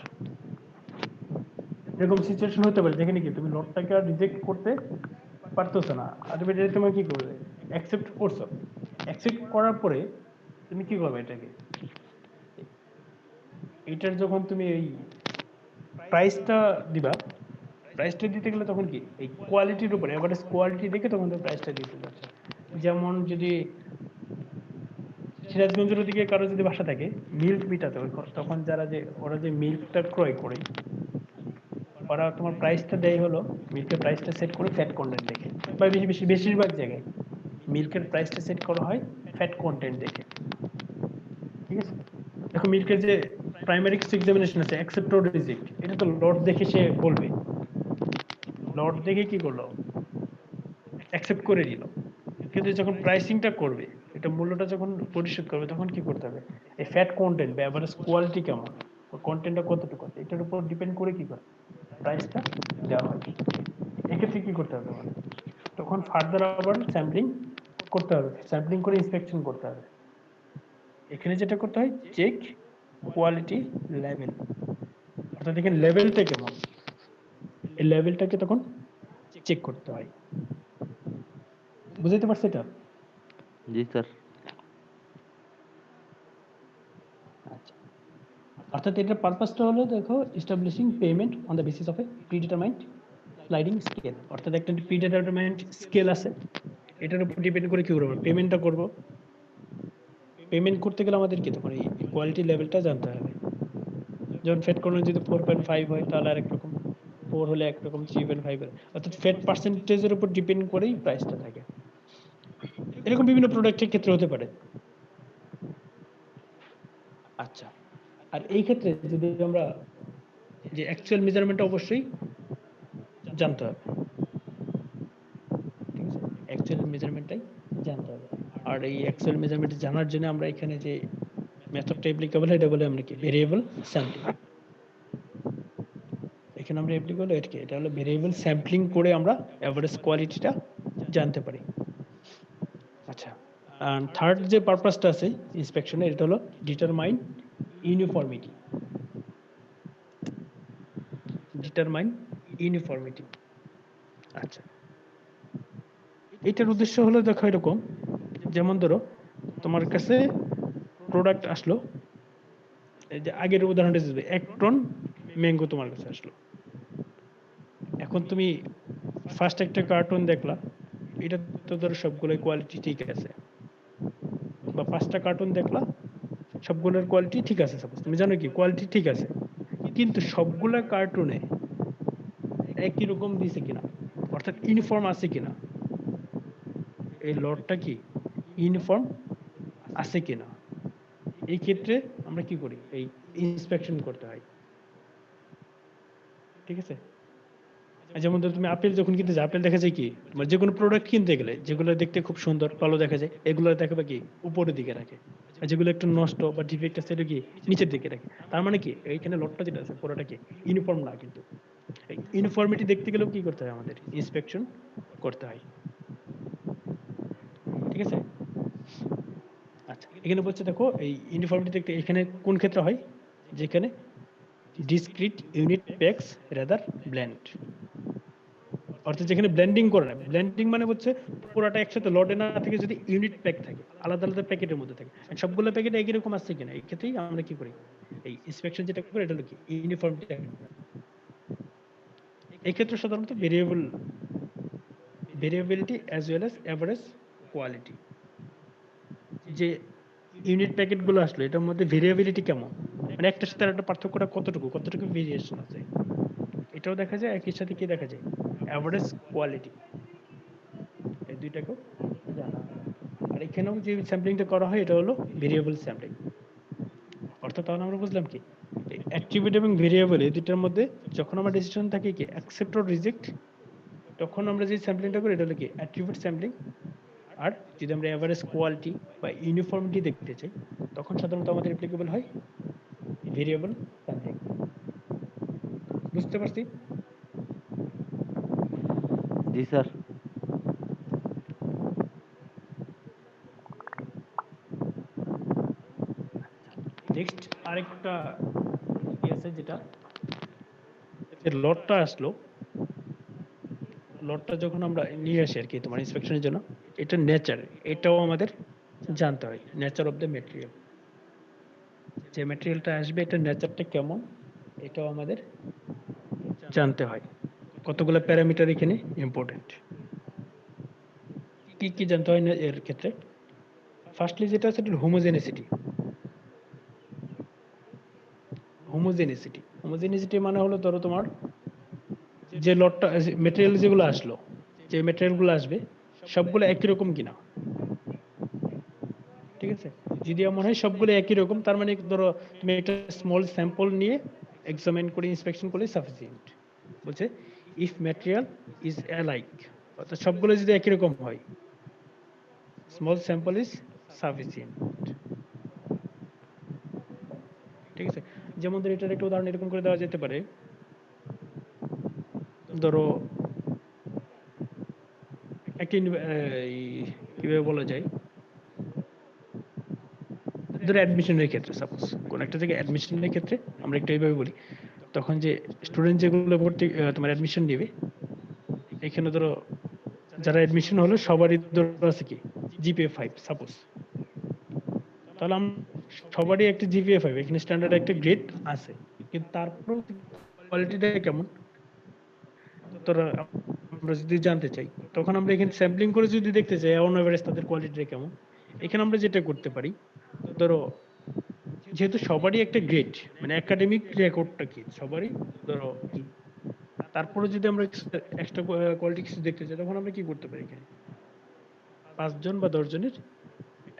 এরকম সিচুয়েশন হতে পারে যেখানে কি তুমি লটটাকে আর রিজেক্ট করতে পারতেছো না, আলটিমেটলি তুমি কি করবে অ্যাকসেপ্ট করছো, অ্যাকসেপ্ট করার পরে তুমি কি করবে এটাকে, এটার যখন তুমি এই প্রাইসটা দিবা, প্রাইসটা দিতে গেলে তখন কি এই কোয়ালিটির উপরে এভারেজ কোয়ালিটি দেখে তখন তুমি প্রাইসটা দিতে যাচ্ছে। যেমন যদি সিরাজগঞ্জের দিকে কারো যদি বাসা থাকে মিল্ক মিটাতে হয়, তখন যারা যে ওরা যে মিল্কটা ক্রয় করে ওরা তোমার প্রাইসটা দেয় হলো মিল্কের প্রাইসটা সেট করে ফ্যাট কন্টেন্ট দেখে, বা বেশিরভাগ জায়গায় মিল্কের প্রাইসটা সেট করা হয় ফ্যাট কন্টেন্ট দেখে। ঠিক আছে, দেখো মিল্কের যে প্রাইমারি এক্সামিনেশন আছে অ্যাকসেপ্ট অর রিজেক্ট, এটা তো লট দেখে সে বলবে, লট দেখে কি করলো অ্যাকসেপ্ট করে দিল। কিন্তু যখন প্রাইসিংটা করবে এটা মূল্যটা যখন পরিশোধ করবে তখন কি করতে হবে এই ফ্যাট কন্টেন্ট বা এভারেজ কোয়ালিটি কেমন, কন্টেন্টটা কতটুকু আছে এটার উপর ডিপেন্ড করে কি করে প্রাইসটা দেওয়া হয়। এক্ষেত্রে কি করতে হবে আমাদের, তখন ফার্দার আবার স্যাম্পলিং করতে হবে, স্যাম্পলিং করে ইন্সপেকশন করতে হবে। এখানে যেটা করতে হয় চেক কোয়ালিটি লেভেল, অর্থাৎ এখানে লেভেলটা কেমন এই লেভেলটাকে তখন চেক করতে হয়। বুঝতে পারছো এটা? জি স্যার। আচ্ছা, অর্থাৎ এটার পারপাসটা হলো দেখো establishing payment on the basis of a predetermined sliding scale, অর্থাৎ একটা প্রিডিটারমাইন্ড স্কেল আছে এটার উপর ডিপেন্ড করে কি করবো পেমেন্টটা করব। পেমেন্ট করতে গেলে আমাদের কি তখন এই কোয়ালিটি লেভেলটা জানতে হবে। যেমন ফেড করলে যদি 4.5 হয় তাহলে আরেক রকম, 4 হলে একরকম, 3.5 হলে, অর্থাৎ ফেড পার্সেন্টেজের উপর ডিপেন্ড করেই প্রাইসটা থাকে। এরকম বিভিন্ন প্রোডাক্টের ক্ষেত্রে হতে পারে। আচ্ছা, আর এই ক্ষেত্রে যদি আমরা যে অ্যাকচুয়াল মেজারমেন্টটা অবশ্যই জানতে হবে। ঠিক আছে, অ্যাকচুয়াল মেজারমেন্টটাই জানতে হবে। আর এই অ্যাকচুয়াল মেজারমেন্ট জানার জন্য আমরা এখানে যে মেথডটা অ্যাপ্লিকেবল হয় এটা বলে আমরা কি ভেরিয়েবল স্যাম্পলিং। এখানে আমরা অ্যাপ্লিকেবল এটা হলো ভেরিয়েবল স্যাম্পলিং করে আমরা এভারেজ কোয়ালিটিটা জানতে পারি। আচ্ছা, আর থার্ড যে পারপাসটা আছে ইন্সপেকশনের এটা হলো ডিটারমাইন ইউনিফর্মিটি। Determine uniformity. আচ্ছা, এটার উদ্দেশ্য হলো দেখো এরকম, যেমন ধরো তোমার কাছে প্রোডাক্ট আসলো, এই যে আগের উদাহরণটা যদি 1 টন ম্যাঙ্গো তোমার কাছে আসলো, এখন তুমি ফার্স্ট একটা কার্টুন দেখলা, এটা তো ধরো সবগুলোই কোয়ালিটি ঠিক আছে, বা 5টা কার্টুন দেখলা সবগুলোর কোয়ালিটি ঠিক আছে, সাপোজ তুমি জানো কি কোয়ালিটি ঠিক আছে, কিন্তু সবগুলা কার্টুনে একই রকম দিছে কিনা, অর্থাৎ ইউনিফর্ম আছে কিনা, এই লটটা কি ইউনিফর্ম আছে কিনা, এই ক্ষেত্রে আমরা কি করি এই ইন্সপেকশন করতে হয়। ঠিক আছে, যেমন ধরো তুমি আপেল যখন কিনতে যাও, আপেল দেখা যায় কি তোমার যে কোনো প্রোডাক্ট কিনতে গেলে যেগুলো দেখতে খুব সুন্দর ভালো দেখা যায় এগুলো দেখাবে কি উপরের দিকে রাখে, আর যেগুলো একটু নষ্ট বা ডিফেক্ট আছে সেটা কি নিচের দিকে রাখে। তার মানে কি এইখানে লটটা যেটা আছে পুরোটা কি ইউনিফর্ম না, কিন্তু ইউনিফর্মিটি দেখতে গেলেও কি করতে হয় আমাদের ইন্সপেকশন করতে হয়। ঠিক আছে, আচ্ছা এখানে বলছে দেখো এই ইউনিফর্মিটি দেখতে এখানে কোন ক্ষেত্রে হয়, যেখানে discrete unit packs rather blend, অর্থাৎ যেখানে ব্লেন্ডিং করে না। ব্লেন্ডিং মানে হচ্ছে পুরোটা একসাথে লটে না থেকে যদি ইউনিট প্যাক থাকে, আলাদা আলাদা প্যাকেটের মধ্যে থাকে, আর সবগুলো প্যাকেট একই রকম আসছে কিনা, এই ক্ষেত্রেই আমরা কি করি এই ইন্সপেকশন যেটা করি এটা হলো কি ইউনিফর্মিটি। এই ক্ষেত্রে সাধারণত variability as well as average quality, যে ইউনিট প্যাকেটগুলো আসলো এটার মধ্যে ভেরিয়েবিলিটি কেমন, মানে একটার সাথে একটা পার্থক্যটা কতটুকু ভেরিয়েশন আছে, এটাও দেখা যায়। একই সাথে কি দেখা যায় অ্যাভারেজ কোয়ালিটি, এই দুইটাকেও জানা হয়। আর এখানেও যে স্যাম্পলিংটা করা হয় এটা হলো ভেরিয়েবল স্যাম্পলিং। অর্থাৎ তাহলে আমরা বুঝলাম কি অ্যাট্রিবিউট এবং ভেরিয়েবল এই দুইটার মধ্যে যখন আমার ডিসিশন থাকে কি অ্যাকসেপ্ট অর রিজেক্ট, তখন আমরা যে স্যাম্পলিংটা করি এটা হলো কি অ্যাট্রিবিউট স্যাম্পলিং। আর যদি আমরা এভারেজ কোয়ালিটি বা ইউনিফর্মিটি দেখতে চাই তখন সাধারণত আমাদের অ্যাপ্লিকেবল হয় ভেরিয়েবল স্যাম্পলিং। বুঝতে পারছি? জি স্যার। নেক্সট আরেকটা কি আছে যেটা লটটা আসলো, লটটা যখন আমরা নিয়ে আসি আর কি তোমার ইন্সপেকশনের জন্য, এটা নেচার, এটাও আমাদের জানতে হয়। নেচার অফ দ্য ম্যাটেরিয়াল, যে ম্যাটেরিয়ালটা আসবে এটা নেচারটা কেমন এটাও আমাদের জানতে হয়। কতগুলো প্যারামিটার এখানে ইম্পর্টেন্ট। কি কি জানতে হয় না এর ক্ষেত্রে? ফার্স্টলি যেটা আছে এটা হোমোজেনিসিটি। হোমোজেনিসিটি মানে হলো ধরো তোমার যে লটটা ম্যাটেরিয়াল যেগুলো আসলো, যে ম্যাটেরিয়ালগুলো আসবে সবগুলো একই রকম কিনা। ঠিক আছে, যদি এমন হয় সবগুলো একই রকম তার মানে ধরো তুমি একটা স্মল স্যাম্পল নিয়ে এক্সামিন করে ইন্সপেকশন করলে সাফিসিয়েন্ট। বলছে ইফ ম্যাটেরিয়াল ইজ অ্যালাইক, অর্থাৎ সবগুলো যদি একই রকম হয় স্মল স্যাম্পল ইজ সাফিসিয়েন্ট। ঠিক আছে, যেমন ধরো এটার একটা উদাহরণ এরকম করে দেওয়া যেতে পারে, ধরো একটা কিভাবে বলা যায়, ধরো অ্যাডমিশনের ক্ষেত্রে সাপোজ কোন একটা জায়গায় অ্যাডমিশনের ক্ষেত্রে আমরা একটু এইভাবে বলি, তখন যে স্টুডেন্ট যেগুলো ভর্তি তোমার অ্যাডমিশন নেবে, এখানে ধরো যারা অ্যাডমিশন হলো সবারই ধরো আছে কি জিপিএ 5 সাপোজ, তাহলে সবারই একটা জিপিএ 5 এখানে স্ট্যান্ডার্ড একটা গ্রেড আছে, কিন্তু তারপর কোয়ালিটিটা কেমন তোরা আমরা যদি জানতে চাই তখন আমরা এখানে স্যাম্পলিং করে যদি দেখতে চাই অন এভারেজ তাদের কোয়ালিটিটা কেমন, এখানে আমরা যেটা করতে পারি ধরো যেহেতু সবারই একটা গ্রেড মানে একাডেমিক রেকর্ডটা কি সবারই ধরো কি, তারপরে যদি আমরা এক্সট্রা কোয়ালিটি কিছু দেখতে চাই তখন আমরা কি করতে পারি, এখানে 5 জন বা 10 জনের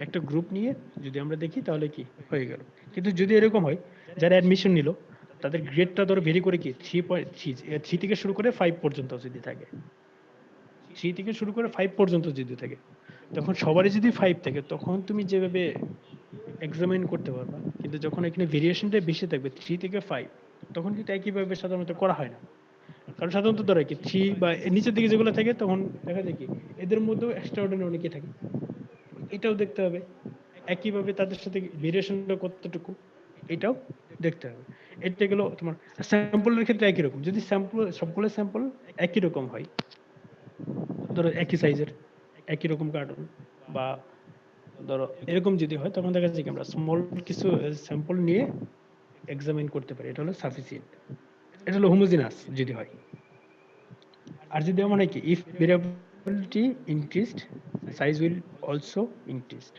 একটা গ্রুপ নিয়ে যদি আমরা দেখি তাহলে কি হয়ে গেল। কিন্তু যদি এরকম হয় যারা অ্যাডমিশন নিল তাদের গ্রেডটা ধরো ভেরি করে কি 3 থেকে শুরু করে 5 পর্যন্ত যদি থাকে, 3 থেকে শুরু করে 5 পর্যন্ত যদি থাকে, তখন সবারই যদি 5 থাকে তখন তুমি যেভাবে এক্সামিন করতে পারবা। কিন্তু যখন এখানে ভেরিয়েশনটা বেশি থাকবে 3 থেকে 5, তখন কিন্তু একইভাবে সাধারণত করা হয় না। কারণ সাধারণত ধরো কি 3 বা এর নিচের দিকে যেগুলো থাকে তখন দেখা যায় কি এদের মধ্যেও এক্সট্রা অর্ডিনারি অনেকে থাকে, এটাও দেখতে হবে। একইভাবে তাদের সাথে ভেরিয়েশনটা কতটুকু এটাও দেখতে হবে। এটা গেলো তোমার স্যাম্পলের ক্ষেত্রে একই রকম, যদি স্যাম্পল সবগুলো স্যাম্পল একই রকম হয়, ধরো একই সাইজের একই রকম কার্টুন বা ধরো এরকম যদি হয় তখন দেখা যায় কি আমরা স্মল কিছু স্যাম্পল নিয়ে এক্সামিন করতে পারি, এটা হলো সাফিসিয়েন্ট। এটা হলো হোমোজিনাস যদি হয়। আর যদি এমন হয় কি if variability increased size will also increased,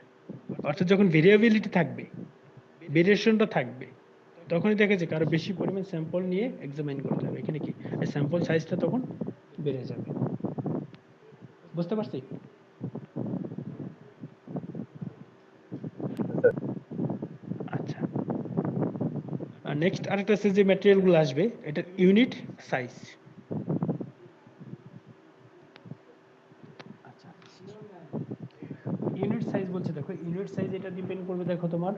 অর্থাৎ যখন ভেরিয়েবিলিটি থাকবে ভেরিয়েশনটা থাকবে তখনই দেখা যায় কারো বেশি পরিমাণ স্যাম্পল নিয়ে এক্সামিন করতে হবে, এখানে কি স্যাম্পল সাইজটা তখন বেড়ে যাবে। বুঝতে পারছি? আচ্ছা, নেক্সট আরেকটা আছে যে ম্যাটেরিয়ালগুলো আসবে এটা ইউনিট সাইজ। ইউনিট সাইজ এটা ডিপেন্ড করবে দেখো তোমার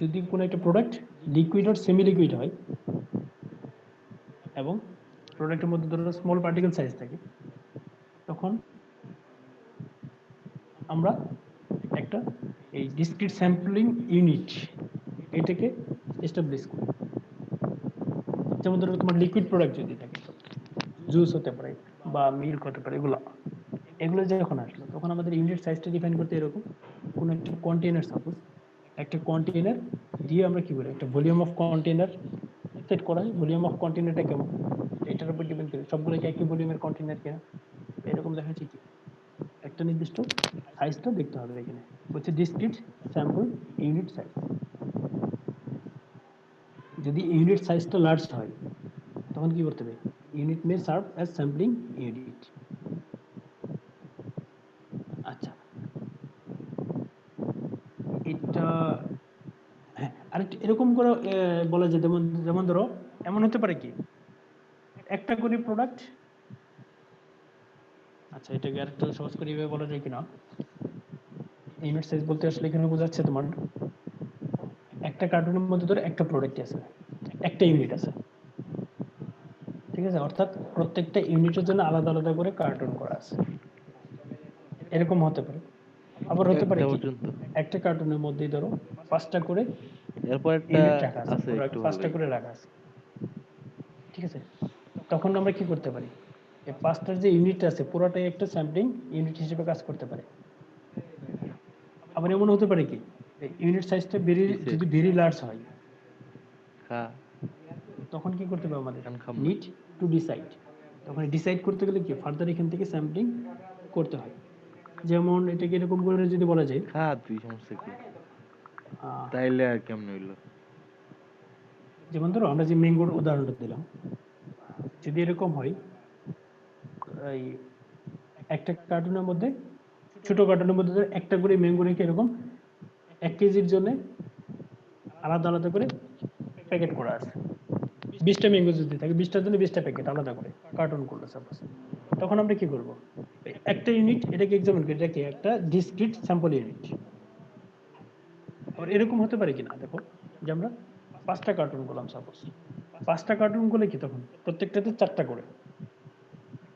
যদি কোনো একটা প্রোডাক্ট লিকুইড আর সেমি লিকুইড হয় এবং প্রোডাক্টের মধ্যে ধরো স্মল পার্টিকেল সাইজ থাকে তখন আমরা একটা এই ডিসক্রিট স্যাম্পলিং ইউনিট এটাকে এস্টাবলিশ করি। যেমন ধরো তোমার লিকুইড প্রোডাক্ট যদি থাকে জুস হতে পারে বা মিল্ক হতে পারে এগুলো যখন আসলো তখন আমাদের ইউনিট সাইজটা ডিফাইন করতে এরকম কোনো একটা কন্টেনার সাপোজ একটা কন্টেনার দিয়ে আমরা কি বলি একটা ভলিউম অফ কন্টেনার সেট করা হয়। ভলিউম অফ কন্টেনারটা কেমন এটার উপর ডিপেন্ড করে সবগুলো কি একই ভলিউমের কন্টেনার কিনা এরকম দেখা যাচ্ছে কি একটা নির্দিষ্ট সাইজটা দেখতে হবে এখানে হচ্ছে ডিসক্রিট স্যাম্পল ইউনিট সাইজ। যদি ইউনিট সাইজটা লার্জ হয় তখন কি করতে হবে ইউনিট মে সার্ভ অ্যাজ স্যাম্পলিং ইউনিট। আচ্ছা এটা হ্যাঁ আর এরকম করে বলা যায় যেমন যেমন ধরো এমন হতে পারে কি একটা করে প্রোডাক্ট আচ্ছা এটাকে আরেকটু সহজ করে এভাবে বলা যায় কিনা ইউনিট সাইজ বলতে আসলে এখানে বোঝাচ্ছে তোমার একটা কার্টুনের মধ্যে ধরো একটা প্রোডাক্ট আছে একটা ইউনিট আছে ঠিক আছে অর্থাৎ প্রত্যেকটা ইউনিটের জন্য আলাদা আলাদা করে কার্টুন করা আছে এরকম হতে পারে। আবার হতে পারে একটা কি পর্যন্ত একটা কার্টুনের মধ্যেই ধরো 5টা করে এরপর একটা ইউনিট রাখা আছে আছে একটু 5টা ভালোই। করে রাখা আছে ঠিক আছে তখন আমরা কি করতে পারি এই 5টার যে ইউনিট আছে পুরোটাই একটা স্যাম্পলিং ইউনিট হিসেবে কাজ করতে পারে। আবার এমন হতে পারে কি ইউনিট সাইজটা কিসে? যদি ভেরি লার্জ হয় হ্যাঁ তখন কি করতে হবে আমাদের কান খাম নিড টু ডিসাইড তখন ডিসাইড করতে গেলে কি ফার্দার এখান থেকে স্যাম্পলিং করতে হয়। যেমন এটাকে এরকম করে যদি বলা যায় খা তুই সমস্যা কি আহ, তাইলে আর কেমন হইলো যেমন ধরো আমরা যে ম্যাঙ্গোর উদাহরণটা দিলাম যদি এরকম হয় এই একটা কার্টুনের মধ্যে ছোট কার্টুনের মধ্যে ধরো একটা করে ম্যাঙ্গো রেখে এরকম 1 কেজির জন্য আলাদা আলাদা করে প্যাকেট করা আছে 20টা ম্যাঙ্গো যদি থাকে 20টার জন্য 20টা প্যাকেট আলাদা করে কার্টুন করলো সাপোজ তখন আমরা কি করব একটা ইউনিট এটাকে এক্সামিন করি এটাকে একটা ডিসক্রিট স্যাম্পল ইউনিট। আর এরকম হতে পারে কিনা দেখো যে আমরা 5টা কার্টুন করলাম সাপোজ 5টা কার্টুন করলে কি তখন প্রত্যেকটাতে 4টা করে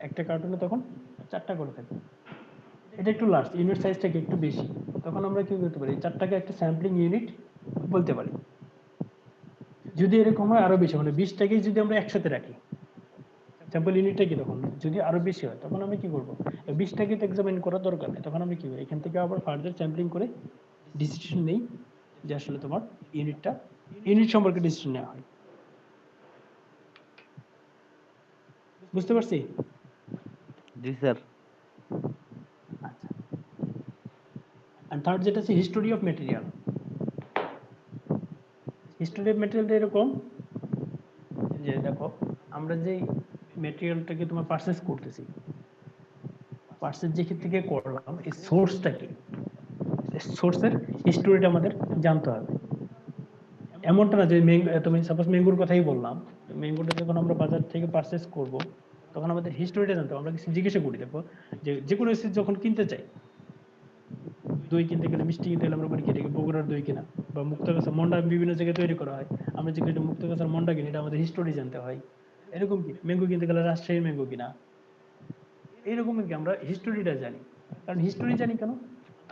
একটা কার্টুনে তখন 4টা করে থাকে এটা একটু লার্জ ইউনিট সাইজটাকে একটু বেশি তখন আমরা কি করতে পারি 4টাকে একটা স্যাম্পলিং ইউনিট বলতে পারি। যদি এরকম হয় আরো বেশি মানে 20টাকেই যদি আমরা একসাথে রাখি স্যাম্পল ইউনিটটা কি তখন যদি আরো বেশি হয় তখন আমরা কি করবো 20টাকে তো এক্সামিন করার দরকার নেই তখন আমরা কি করি এখান থেকে আবার ফার্দার স্যাম্পলিং করে ডিসিশন নেই যে আসলে তোমার ইউনিট সম্পর্কে ডিসিশন নেওয়া হয়। বুঝতে পারছি? জি স্যার আচ্ছা আর থার্ড যেটা আছে history of material. History of মেটেরিয়ালটা এরকম যে দেখো আমরা যে মেটেরিয়ালটাকে তোমার পারচেস করতেছি পারচেস যে থেকে করলাম এই সোর্সটা কি সোর্সের হিস্টোরিটা আমাদের জানতে হবে। এমনটা না যে তুমি সাপোজ ম্যাঙ্গোর কথাই বললাম ম্যাঙ্গোটা যখন আমরা বাজার থেকে পারচেস করব তখন আমাদের হিস্টোরিটা জানতে হবে আমরা কিছু জিজ্ঞাসা করি দেখো যে কোনো কিছু যখন কিনতে চাই দই কিনতে গেলে মিষ্টি কিনতে গেলে আমরা বলি কি এটাকে বগুড়ার দই কিনা বা মুক্তাগাছা মন্ডা বিভিন্ন জায়গায় তৈরি করা হয় আমরা যে এটা মুক্তাগাছার মন্ডা কিনি এটা আমাদের হিস্টোরি জানতে হয়। এরকম কি ম্যাঙ্গো কিনতে গেলে রাজশাহীর ম্যাঙ্গো কিনা এইরকম কি আমরা হিস্টোরিটা জানি কারণ হিস্টোরি জানি কেন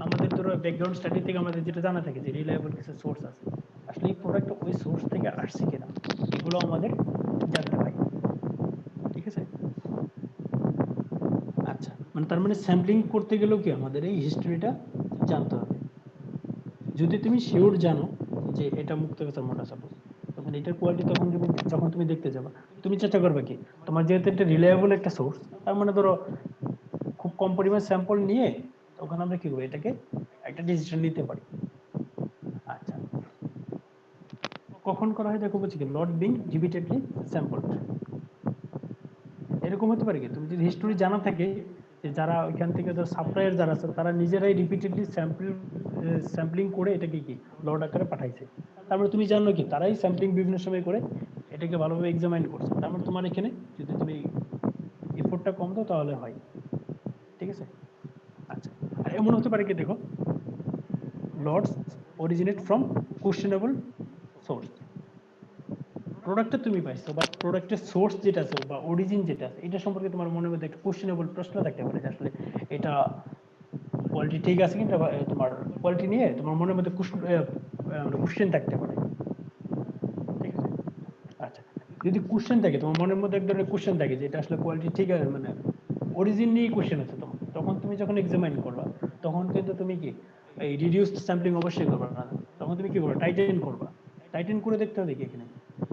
আমাদের ধরো ব্যাকগ্রাউন্ড স্টাডি থেকে আমাদের যেটা জানা থাকে যে রিলায়েবল কিছু সোর্স আছে আসলে এই প্রোডাক্টটা ওই সোর্স থেকে আসছে কিনা এগুলো আমাদের জানতে হয় ঠিক আছে। আচ্ছা মানে তার মানে স্যাম্পলিং করতে গেলেও কি আমাদের এই হিস্টোরিটা জানতে হবে। যদি তুমি শিওর জানো যে এটা মুক্তাগাছার মোটা সাপোজ তখন এটার কোয়ালিটি তখন যখন তুমি দেখতে যাবা তুমি চেষ্টা করবে কি তোমার যেহেতু এটা রিলায়েবল একটা সোর্স তার মানে ধরো খুব কম পরিমাণ স্যাম্পল নিয়ে তখন আমরা কি করবো এটাকে একটা ডিসিশন নিতে পারি। আচ্ছা কখন করা হয় দেখো বলছি কি নট বিং রিপিটেডলি স্যাম্পল এরকম হতে পারে কি তুমি যদি হিস্টোরি জানা থাকে যে যারা ওইখান থেকে ধর সাপ্লায়ার যারা আছে তারা নিজেরাই রিপিটেডলি স্যাম্পলিং করে এটাকে কি লট আকারে পাঠাইছে তারপরে তুমি জানো কি তারাই স্যাম্পলিং বিভিন্ন সময় করে এটাকে ভালোভাবে এক্সামাইন করছে তারপরে তোমার এখানে যদি তুমি এফোর্টটা কম দাও তাহলে হয় ঠিক আছে। আচ্ছা আর এমন হতে পারে কি দেখো lots originate from questionable source. প্রোডাক্টটা তুমি পাইছো, বাট প্রোডাক্টের সোর্স যেটা আছে বা অরিজিন যেটা আছে এটা সম্পর্কে তোমার মনের মধ্যে একটা কোশ্চেনেবল প্রশ্ন থাকতে পারে যে আসলে এটা কোয়ালিটি ঠিক আছে কিনা, বা তোমার কোয়ালিটি নিয়ে তোমার মনের মধ্যে কোশ্চেন থাকতে পারে। ঠিক আছে, আচ্ছা, যদি কোশ্চেন থাকে তোমার মনের মধ্যে এক ধরনের কোশ্চেন থাকে যে এটা আসলে কোয়ালিটি ঠিক আছে, মানে অরিজিন নিয়ে কোশ্চেন আছে তোমার, তখন তুমি যখন এক্সামাইন করবা তখন কিন্তু তুমি কি এই রিডিউসড স্যাম্পলিং অবশ্যই করবা না, তখন তুমি কি করবা, টাইটেন করবা। টাইটেন করে দেখতে হবে কি এখানে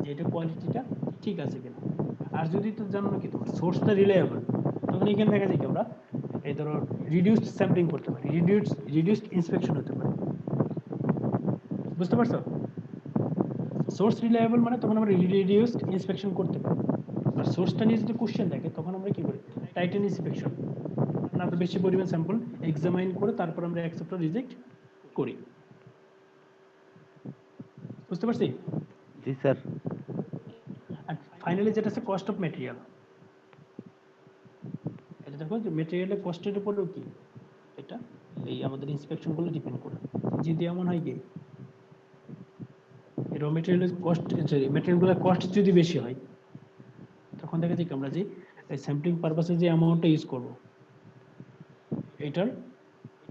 যে এটা কোয়ালিটিটা ঠিক আছে কিনা। আর যদি তো জানো কি তোমার সোর্সটা রিলায়েবল, তখন এখানে দেখা যায় কি আমরা এই ধরো রিডিউসড স্যাম্পলিং করতে পারি, রিডিউসড ইন্সপেকশন হতে পারে। বুঝতে পারছো? সোর্স রিলায়েবল মানে তখন আমরা রিডিউসড ইন্সপেকশন করতে পারি। আর সোর্সটা নিয়ে যদি কোশ্চেন থাকে তখন আমরা কি করি, টাইটেন ইন্সপেকশন, মানে আমরা বেশি পরিমাণ স্যাম্পল এক্সামাইন করে তারপর আমরা অ্যাকসেপ্ট বা রিজেক্ট করি। বুঝতে পারছি? জি স্যার। আর ফাইনালি যেটা আছে কস্ট অফ ম্যাটেরিয়াল, এটা দেখো যে ম্যাটেরিয়ালের কস্টের উপরেও কি এটা এই আমাদের ইন্সপেকশনগুলো ডিপেন্ড করে। যদি এমন হয় কি র মেটেরিয়ালের কস্ট, সরি ম্যাটেরিয়ালগুলোর কস্ট যদি বেশি হয় তখন দেখা যায় কি আমরা যে স্যাম্পলিং পারপাসে যে অ্যামাউন্টটা ইউজ করব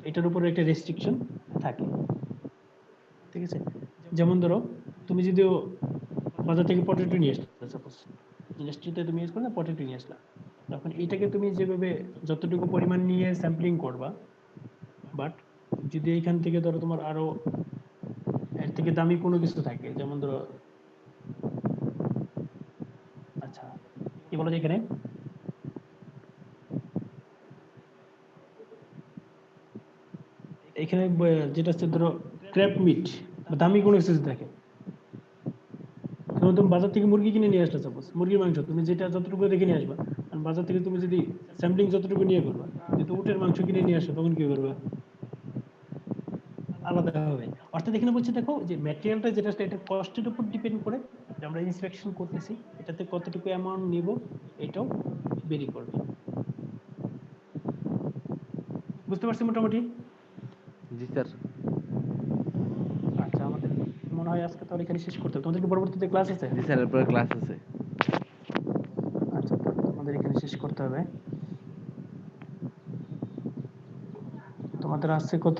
এটার উপরে একটা রেস্ট্রিকশন থাকে। ঠিক আছে, যেমন ধরো তুমি যদি বাজার থেকে পটেটো নিয়ে আসলে, সাপোজ ইন্ডাস্ট্রিতে তুমি ইউজ করলে পটেটো নিয়ে আসলা, তখন এইটাকে তুমি যেভাবে যতটুকু পরিমাণ নিয়ে স্যাম্পলিং করবা, বাট যদি এইখান থেকে ধরো তোমার আরো এর থেকে দামি কোনো কিছু থাকে, যেমন ধরো আচ্ছা কি বলো যে এখানে এখানে যেটা হচ্ছে ধরো ক্র্যাপ মিট বা দামি কোনো কিছু যদি থাকে, যেমন তুমি বাজার থেকে মুরগি কিনে নিয়ে আসলে, সাপোজ মুরগির মাংস তুমি যেটা যতটুকু দেখে নিয়ে আসবা, আর বাজার থেকে তুমি যদি স্যাম্পলিং যতটুকু নিয়ে করবা, যদি উটের মাংস কিনে নিয়ে আসো তখন কি করবে, আলাদা হবে। অর্থাৎ এখানে বলছে দেখো যে ম্যাটেরিয়ালটা যেটা এটা কস্টের উপর ডিপেন্ড করে, যে আমরা ইন্সপেকশন করতেছি এটাতে কতটুকু অ্যামাউন্ট নিব এটাও ভেরি করবে। বুঝতে পারছি মোটামুটি? জি স্যার। আচ্ছা, আমাদের মনে হয় আজকে তাহলে এখানে শেষ করতে হবে, তোমাদের কি পরবর্তীতে ক্লাস আছে? জি স্যার, এরপরে ক্লাস আছে। আচ্ছা, তাহলে তোমাদের এখানে শেষ করতে হবে। তোমাদের আছে কত